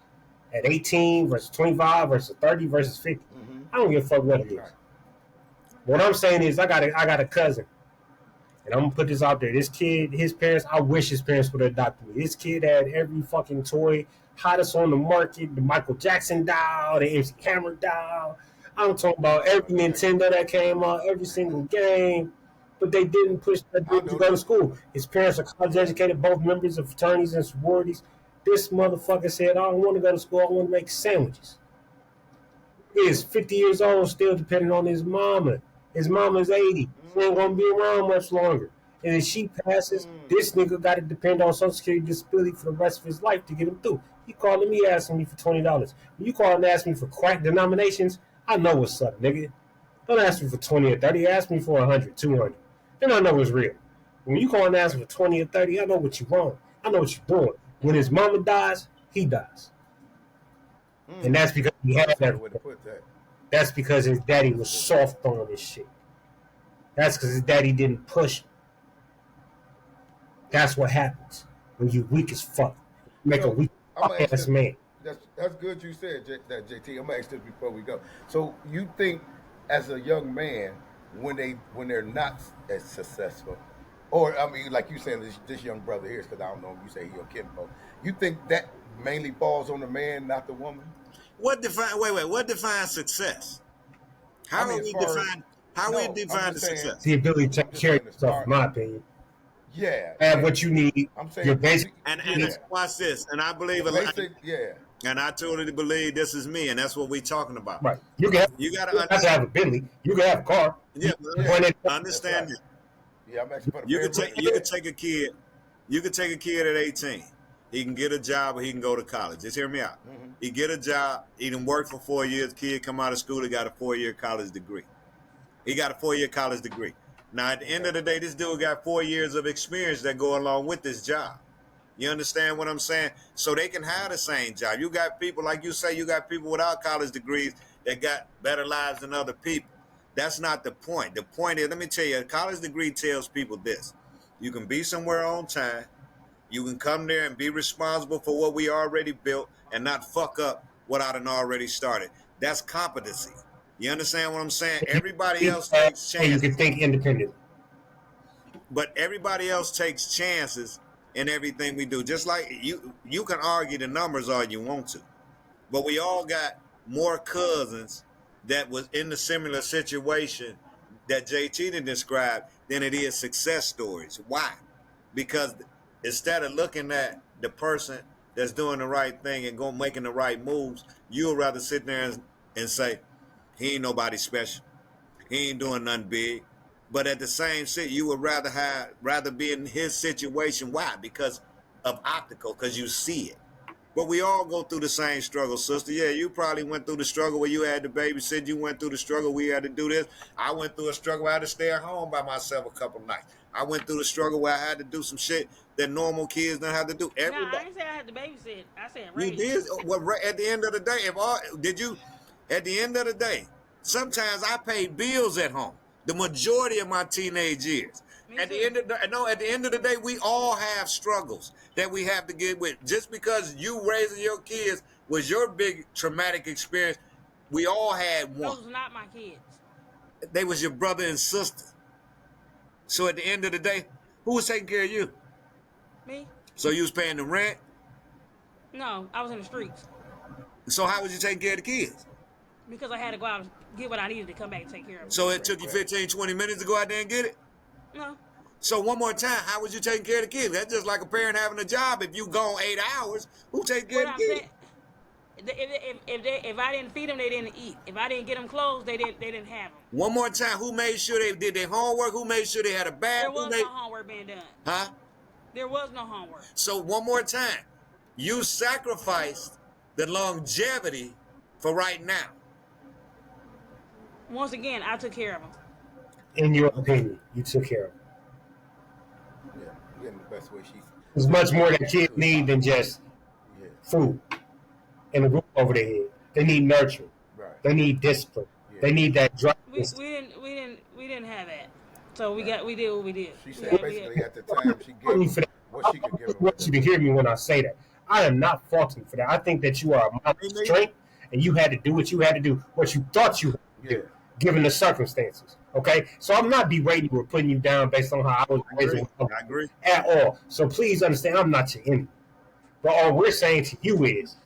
Speaker 16: at 18 versus 25 versus 30 versus 50. Mm-hmm. I don't give a fuck what it is. Right. What I'm saying is I got a cousin, and I'm going to put this out there. This kid, his parents, I wish his parents would have adopted me. This kid had every fucking toy, hottest on the market, the Michael Jackson doll, the MC Hammer doll. I'm talking about every Nintendo that came out, every single game. But they didn't push that dude to go to school. His parents are college educated, both members of fraternities and sororities. This motherfucker said, I don't want to go to school, I want to make sandwiches. He is 50 years old, still depending on his mama. His mama's 80. She ain't going to be around much longer. And if she passes, this nigga got to depend on Social Security disability for the rest of his life to get him through. He calling me asking me for $20. When you call and ask me for crack denominations, I know what's up, nigga. Don't ask me for 20 or 30. Ask me for 100, 200. Then I know it's real. When you call and ask for 20 or 30, I know what you want. I know what you're doing. When his mama dies, he dies. And that's because he had that. That's because his daddy was soft on this shit. That's because his daddy didn't push him. That's what happens when you weak as fuck. You make a weak ass man.
Speaker 2: That's good you said that, JT. I'm gonna ask this before we go. So you think as a young man, when they're not as successful, or I mean, like you saying, this young brother here, because I don't know, you say he your kinfolk. You think that mainly falls on the man, not the woman?
Speaker 5: What defines success? How we define success?
Speaker 16: The ability to take care of yourself, in my opinion.
Speaker 2: Yeah.
Speaker 16: Have what you need.
Speaker 2: I'm saying
Speaker 16: your basic.
Speaker 5: And watch this. And I believe and I totally believe this is me, and that's what we're talking about.
Speaker 16: Right. You gotta have a Bentley. You can have a car.
Speaker 5: Yeah, understand it.
Speaker 2: Yeah, I'm actually
Speaker 5: you can take a kid. You can take a kid at 18. He can get a job or he can go to college. Just hear me out.
Speaker 2: Mm-hmm.
Speaker 5: He get a job. He done work for 4 years. Kid come out of school. He got a 4-year college degree. Now, at the end of the day, this dude got 4 years of experience that go along with this job. You understand what I'm saying? So they can have the same job. You got people, like you say, you got people without college degrees that got better lives than other people. That's not the point. The point is, let me tell you, a college degree tells people this. You can be somewhere on time. You can come there and be responsible for what we already built and not fuck up what I done already started. That's competency. You understand what I'm saying? Everybody else takes chances.
Speaker 16: You can think independently.
Speaker 5: But everybody else takes chances in everything we do. Just like you can argue the numbers all you want to. But we all got more cousins that was in the similar situation that JT done described than it is success stories. Why? Because instead of looking at the person that's doing the right thing and making the right moves, you'll rather sit there and say, he ain't nobody special. He ain't doing nothing big. But at the same shit, you would rather be in his situation. Why? Because of optical, because you see it. But we all go through the same struggle, sister. Yeah, you probably went through the struggle where you had to babysit. You went through the struggle we had to do this. I went through a struggle where I had to stay at home by myself a couple nights. I went through the struggle where I had to do some shit that normal kids don't have to do.
Speaker 3: No, I didn't say I had to babysit. I said raise.
Speaker 5: You did. Well, at the end of the day, at the end of the day, sometimes I paid bills at home. The majority of my teenage years. At the end of the day, we all have struggles that we have to get with. Just because you raising your kids was your big traumatic experience, we all had one.
Speaker 3: Those were not my kids.
Speaker 5: They was your brother and sister. So at the end of the day, who was taking care of you?
Speaker 3: Me.
Speaker 5: So you was paying the rent?
Speaker 3: No, I was in the streets.
Speaker 5: So how was you taking care of the kids?
Speaker 3: Because I had to go out and get what I needed to come back and take care of it.
Speaker 5: So it took you 15, 20 minutes to go out there and get it?
Speaker 3: No. So
Speaker 5: one more time, how was you taking care of the kids? That's just like a parent having a job. If you gone 8 hours, who taking care of the kids?
Speaker 3: If I didn't feed them, they didn't eat. If I didn't get them clothes, they didn't have them.
Speaker 5: One more time, who made sure they did their homework? Who made sure they had a bath?
Speaker 3: There was no homework being done.
Speaker 5: Huh?
Speaker 3: There was no homework.
Speaker 5: So one more time, you sacrificed the longevity for right now.
Speaker 3: Once again, I took care of them.
Speaker 16: In your opinion, you took care of them.
Speaker 2: Yeah, in the best way she.
Speaker 16: There's much more that kids need than just food and a roof over their head. They need nurturing.
Speaker 2: Right.
Speaker 16: They need discipline. Yeah. They need that drive.
Speaker 3: We didn't have that. So we did what we did.
Speaker 2: She said basically at the time she gave what she could give.
Speaker 16: I want you to hear me when I say that. I am not faulting for that. I think that you are a mom of strength, and you had to do what you had to do, what you thought you had to do, given the circumstances. Okay, so I'm not berating you or putting you down based on how I was raised.
Speaker 5: I agree
Speaker 16: At all. So please understand, I'm not your enemy. But all we're saying to you is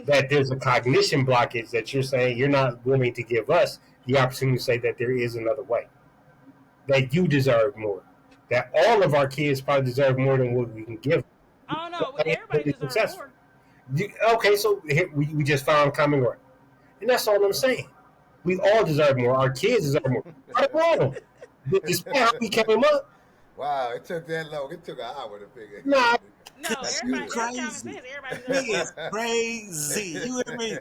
Speaker 16: that there's a cognition blockage that you're saying you're not willing to give us the opportunity to say that there is another way, that you deserve more, that all of our kids probably deserve more than what we can give.
Speaker 3: I don't know. Everybody deserves more.
Speaker 16: Okay, so here, we just found common ground. And that's all I'm saying. We all deserve more. Our kids deserve more. What's wrong? Despite how we came up.
Speaker 2: Wow, it took that long. It took an hour to figure.
Speaker 16: Nah.
Speaker 3: No, everybody
Speaker 5: crazy. He is crazy. You hear me?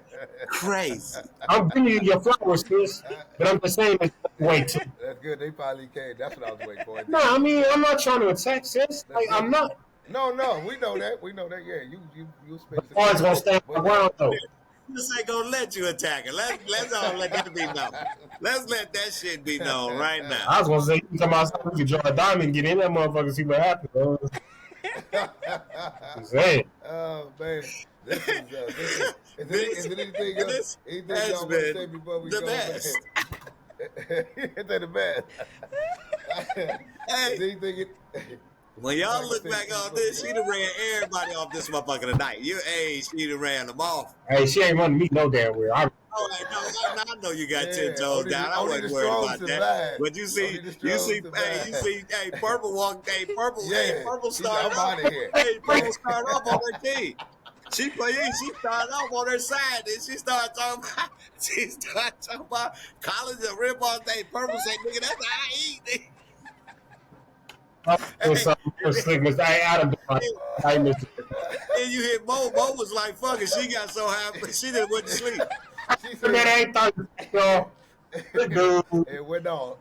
Speaker 5: Crazy.
Speaker 16: I'm giving you your flowers, Chris, but I'm just saying it's way too.
Speaker 2: That's good. They probably came. That's what I was waiting for.
Speaker 16: No, I mean, I'm not trying to attack, sis. Like, I'm not.
Speaker 2: No, we know that. We know that. Yeah, you speak.
Speaker 16: Always gonna stand around though.
Speaker 5: This ain't gonna let you attack it. Let's all let that be known. Let's let that shit be known right now.
Speaker 16: I was gonna say, you talking about something, we could draw a diamond, get in that motherfucker, and see what happens. Bro. I'm saying.
Speaker 2: Oh man, is there anything else? Anything y'all want to say before we go?
Speaker 5: Best.
Speaker 2: It's the best.
Speaker 5: Hey. When y'all look back on this, she done ran everybody off this motherfucker tonight. She done ran them off.
Speaker 16: Hey, she ain't running me no damn where.
Speaker 5: I know you got 10 toes down. I wasn't worried about that. But you see, Purple walked. Purple started off. Purple started off on her team. She started off on her side, and she started talking about college and rip off. Purple said, "Nigga, that's how I eat."
Speaker 16: Then
Speaker 5: you hit Mo. Mo was like, "Fuck it." She got so happy, she didn't went to sleep.
Speaker 2: She said, "Man, it went on."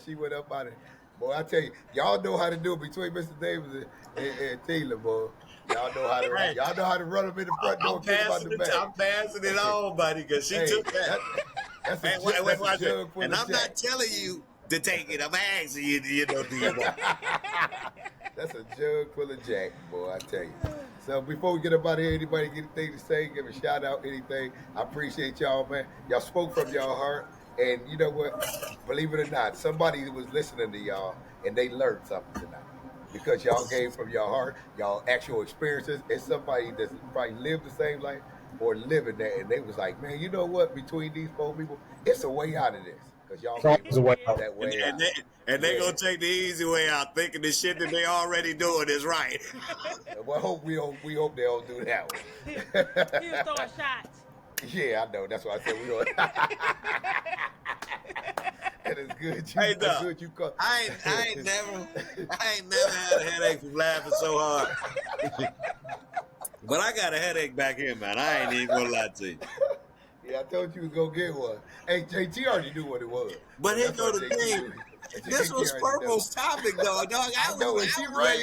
Speaker 2: She went up on it. Boy, I tell you, y'all know how to do it between Mr. Davis and Taylor, boy. Y'all know how to run. Y'all know how to run them in the front door.
Speaker 5: I'm passing it on, buddy, because she took that. And I'm not telling you to take it. I'm asking you, do you want?
Speaker 2: That's a jug full of Jack, boy, I tell you. So before we get up out of here, anybody get anything to say, give a shout out, anything. I appreciate y'all, man. Y'all spoke from y'all heart. And you know what? Believe it or not, somebody was listening to y'all and they learned something tonight. Because y'all gave from your heart, y'all actual experiences, and somebody that's probably lived the same life or living that, and they was like, man, you know what? Between these four people, it's a way out of this. Because y'all gave that way out.
Speaker 5: And they gonna take the easy way out, thinking the shit that they already doing is right.
Speaker 2: Well, we hope they don't do that one.
Speaker 3: He was throwing shots.
Speaker 2: Yeah, I know. That's why I said we don't. And it's good.
Speaker 5: It's good you call. I ain't never had a headache from laughing so hard. But I got a headache back here, man. I ain't even gonna lie to you.
Speaker 2: Yeah, I told you was gonna get one. Hey, JT already knew what it was.
Speaker 5: But here go the thing. This was Purple's topic, though, dog.
Speaker 2: I know, and she ran.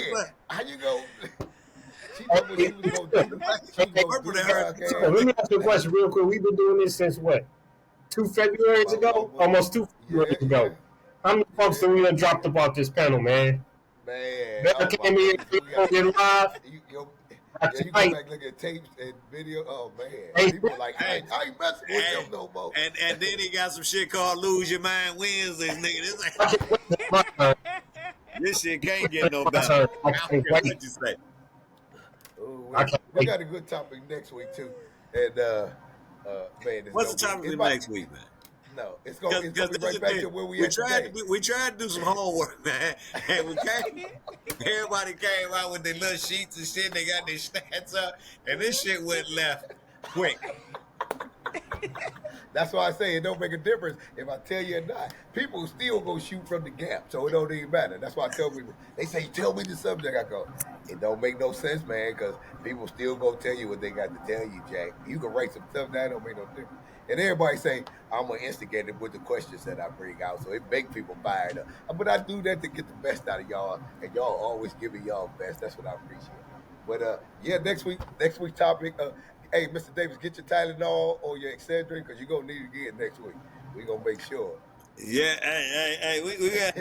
Speaker 2: How you go? She knew what she was gonna do.
Speaker 16: Let me ask you a question real quick. We've been doing this since what? 2 Februarys ago? Almost 2 Februarys ago. How many folks did we done dropped about this panel, man?
Speaker 2: Man.
Speaker 16: Never came in here live.
Speaker 2: You go back look at tapes and video. Oh man, people are like, I ain't messing with them no more.
Speaker 5: And then he got some shit called "Lose Your Mind Wednesdays," nigga. This shit can't get no better. What you say?
Speaker 2: We got a good topic next week too, and man,
Speaker 5: what's the topic next week, man?
Speaker 2: No, it's gonna be right back to where we tried
Speaker 5: to do some homework, man, and everybody came out with their little sheets and shit. They got their stats up, and this shit went left quick.
Speaker 2: That's why I say it don't make a difference if I tell you or not. People still go shoot from the gap, so it don't even matter. That's why I tell people. They say, "Tell me the subject." I go, "It don't make no sense, man, because people still go tell you what they got to tell you, Jack. You can write some stuff down, don't make no difference." And everybody say, I'm going to instigate it with the questions that I bring out. So it make people fired up. But I do that to get the best out of y'all. And y'all always give me y'all best. That's what I appreciate. But yeah, next week's topic. Hey, Mr. Davis, get your Tylenol or your Excedrin because you're going to need it again next week. We're going to make sure.
Speaker 5: Yeah, hey, we got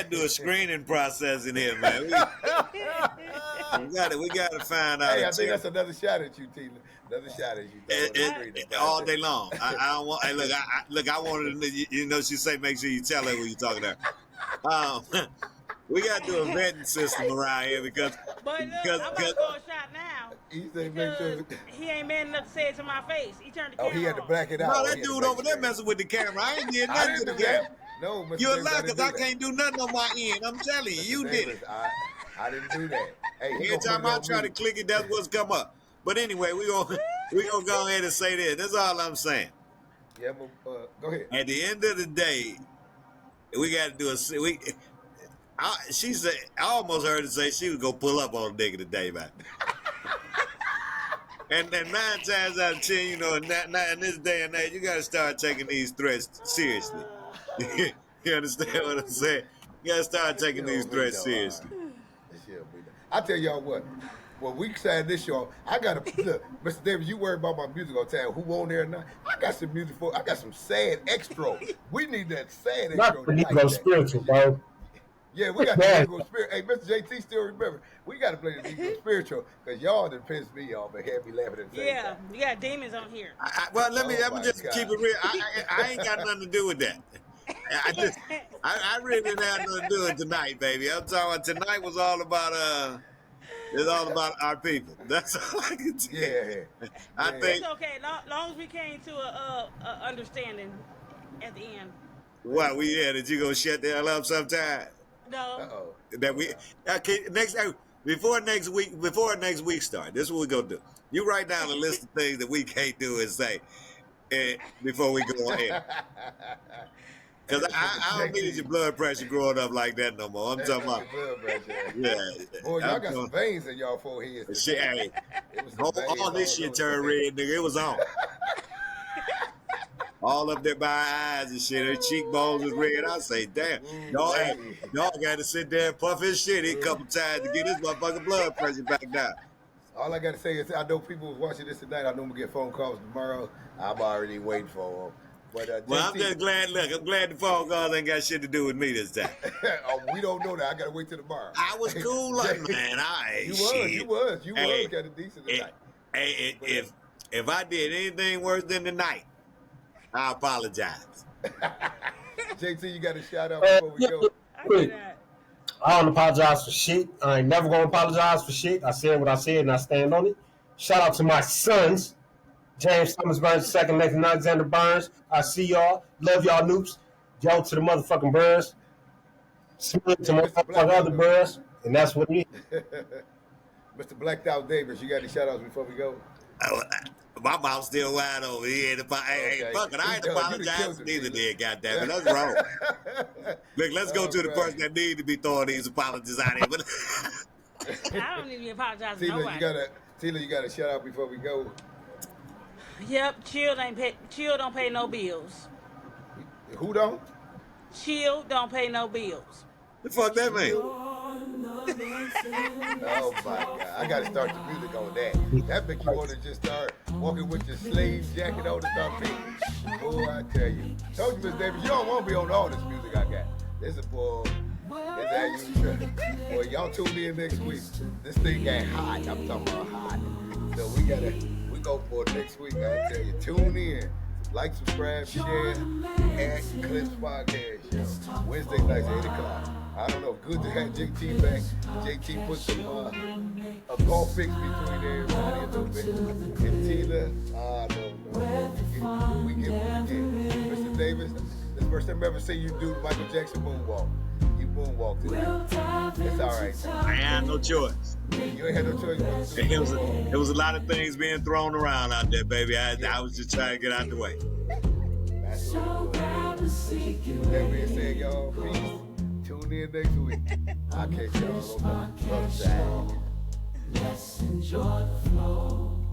Speaker 5: to do a screening process in here, man. We got to find out.
Speaker 2: Hey, I think that's another shot at you, Tina. Another shot at you.
Speaker 5: All day long. I don't want. Hey, look, I wanted to. You know, she say, make sure you tell her when you're talking to her. We got to do a vetting system around here because.
Speaker 3: But look, I'm about to go a shot
Speaker 2: He said, make sure.
Speaker 3: He ain't man enough to say it to my face. He turned the camera
Speaker 2: Oh, he had to
Speaker 3: off.
Speaker 2: black it out.
Speaker 5: No, that dude over there messing with the camera. I ain't did nothing to the camera.
Speaker 2: No, Mr.
Speaker 5: You're a
Speaker 2: Davis,
Speaker 5: lie because I can't do nothing on my end. I'm telling you, you did it.
Speaker 2: I didn't do that. Hey,
Speaker 5: every time I try to click it, that's what's come up. But anyway, we gonna go ahead and say this. That's all I'm saying.
Speaker 2: Yeah, go ahead.
Speaker 5: At the end of the day, we got to do she said, I almost heard her say she was gonna pull up on a nigga today, man. And then 9 times out of 10, you know, in this day and age, you got to start taking these threats seriously. You understand what I'm saying? You got to start taking these threats seriously.
Speaker 2: I tell y'all what. When we signed this show, I got to look, Mr. Davis. You worry about my music all the time. Who on there now? I got some music for. I got some sad extra. We need that sad extra.
Speaker 16: Not the Negro spiritual, bro.
Speaker 2: Yeah, we got the Negro spirit. Hey, Mr. JT, still remember? We got to play the Negro spiritual because y'all done pissed me off and had me laughing at the same time.
Speaker 3: You got demons on here.
Speaker 5: Well, let me just keep it real. I ain't got nothing to do with that. I really didn't have nothing to do with tonight, baby. I'm talking about tonight was all about it's all about our people. That's all I can tell you. I think
Speaker 3: it's okay. Long as we came to a understanding at the end.
Speaker 5: What we had? Did you go shut the hell up sometime?
Speaker 3: No.
Speaker 5: That we okay. Before next week start, this is what we gonna do. You write down a list of things that we can't do and say before we go on air. Because I don't need your blood pressure growing up like that no more. I'm talking about
Speaker 2: blood pressure.
Speaker 5: Yeah.
Speaker 2: Boy, y'all got some veins in y'all foreheads.
Speaker 5: Shit, hey, all this shit turned red, nigga. It was on. All up there by our eyes and shit. Her cheekbones was red. I say, damn. Y'all got to sit there and puff his shit a couple times to get his motherfucking blood pressure back down.
Speaker 2: All I got to say is I know people was watching this tonight. I know I'm going to get phone calls tomorrow. I'm already waiting for them. But,
Speaker 5: well, I'm just glad. Look, I'm glad the phone calls ain't got shit to do with me this time.
Speaker 2: Oh, we don't know that. I gotta wait till tomorrow.
Speaker 5: I was cool, like man.
Speaker 2: You was kind of decent tonight.
Speaker 5: Hey, if I did anything worse than tonight, I apologize.
Speaker 2: JT, you got a shout out before we go.
Speaker 16: I don't apologize for shit. I ain't never gonna apologize for shit. I said what I said and I stand on it. Shout out to my sons. James Thomas Burns II, Nathan Alexander Burns. I see y'all. Love y'all noobs. Yo to the motherfucking Burns. Smith to motherfucking other Burns. And that's what it is.
Speaker 2: Mr. Blacked Out Davis, you got any shout outs before we go?
Speaker 5: My mouth's still wide open. Hey, fuck it. I ain't apologizing neither did, goddammit. That's wrong. Look, let's go to the person that need to be throwing these apologies out here.
Speaker 3: I don't need to apologize to nobody.
Speaker 2: Tila, you got a shout out before we go?
Speaker 3: Yep, Chill don't pay no bills.
Speaker 2: Who don't?
Speaker 3: Chill don't pay no bills.
Speaker 5: The fuck that mean?
Speaker 2: Oh my God! I gotta start the music on that. That make you want to just start walking with your slave jacket on and start picking. Boy, I tell you. Told you, Miss Davis, you don't want to be on all this music I got. This is boy. That's how you try. Boy, y'all tune in next week. This thing got hot. I'm talking about hot. So we go for it next week. I tell you, tune in. Like, subscribe, share, at Clips Podcast Show. Wednesday nights, 8 o'clock. I don't know. Good to have JT back. JT put some a golf fix between everybody a little bit. And Tina, I don't know. We get what we get. Mr. Davis, this is the first time I ever seen you do the Michael Jackson moonwalk. You moonwalked today. It's all right.
Speaker 5: I had no choice.
Speaker 2: You ain't had no choice.
Speaker 5: It was a lot of things being thrown around out there, baby. I was just trying to get out the way.
Speaker 2: That's what that being said, y'all, peace. Tune in next week. I'll catch y'all on the other side.
Speaker 1: Let's enjoy the flow.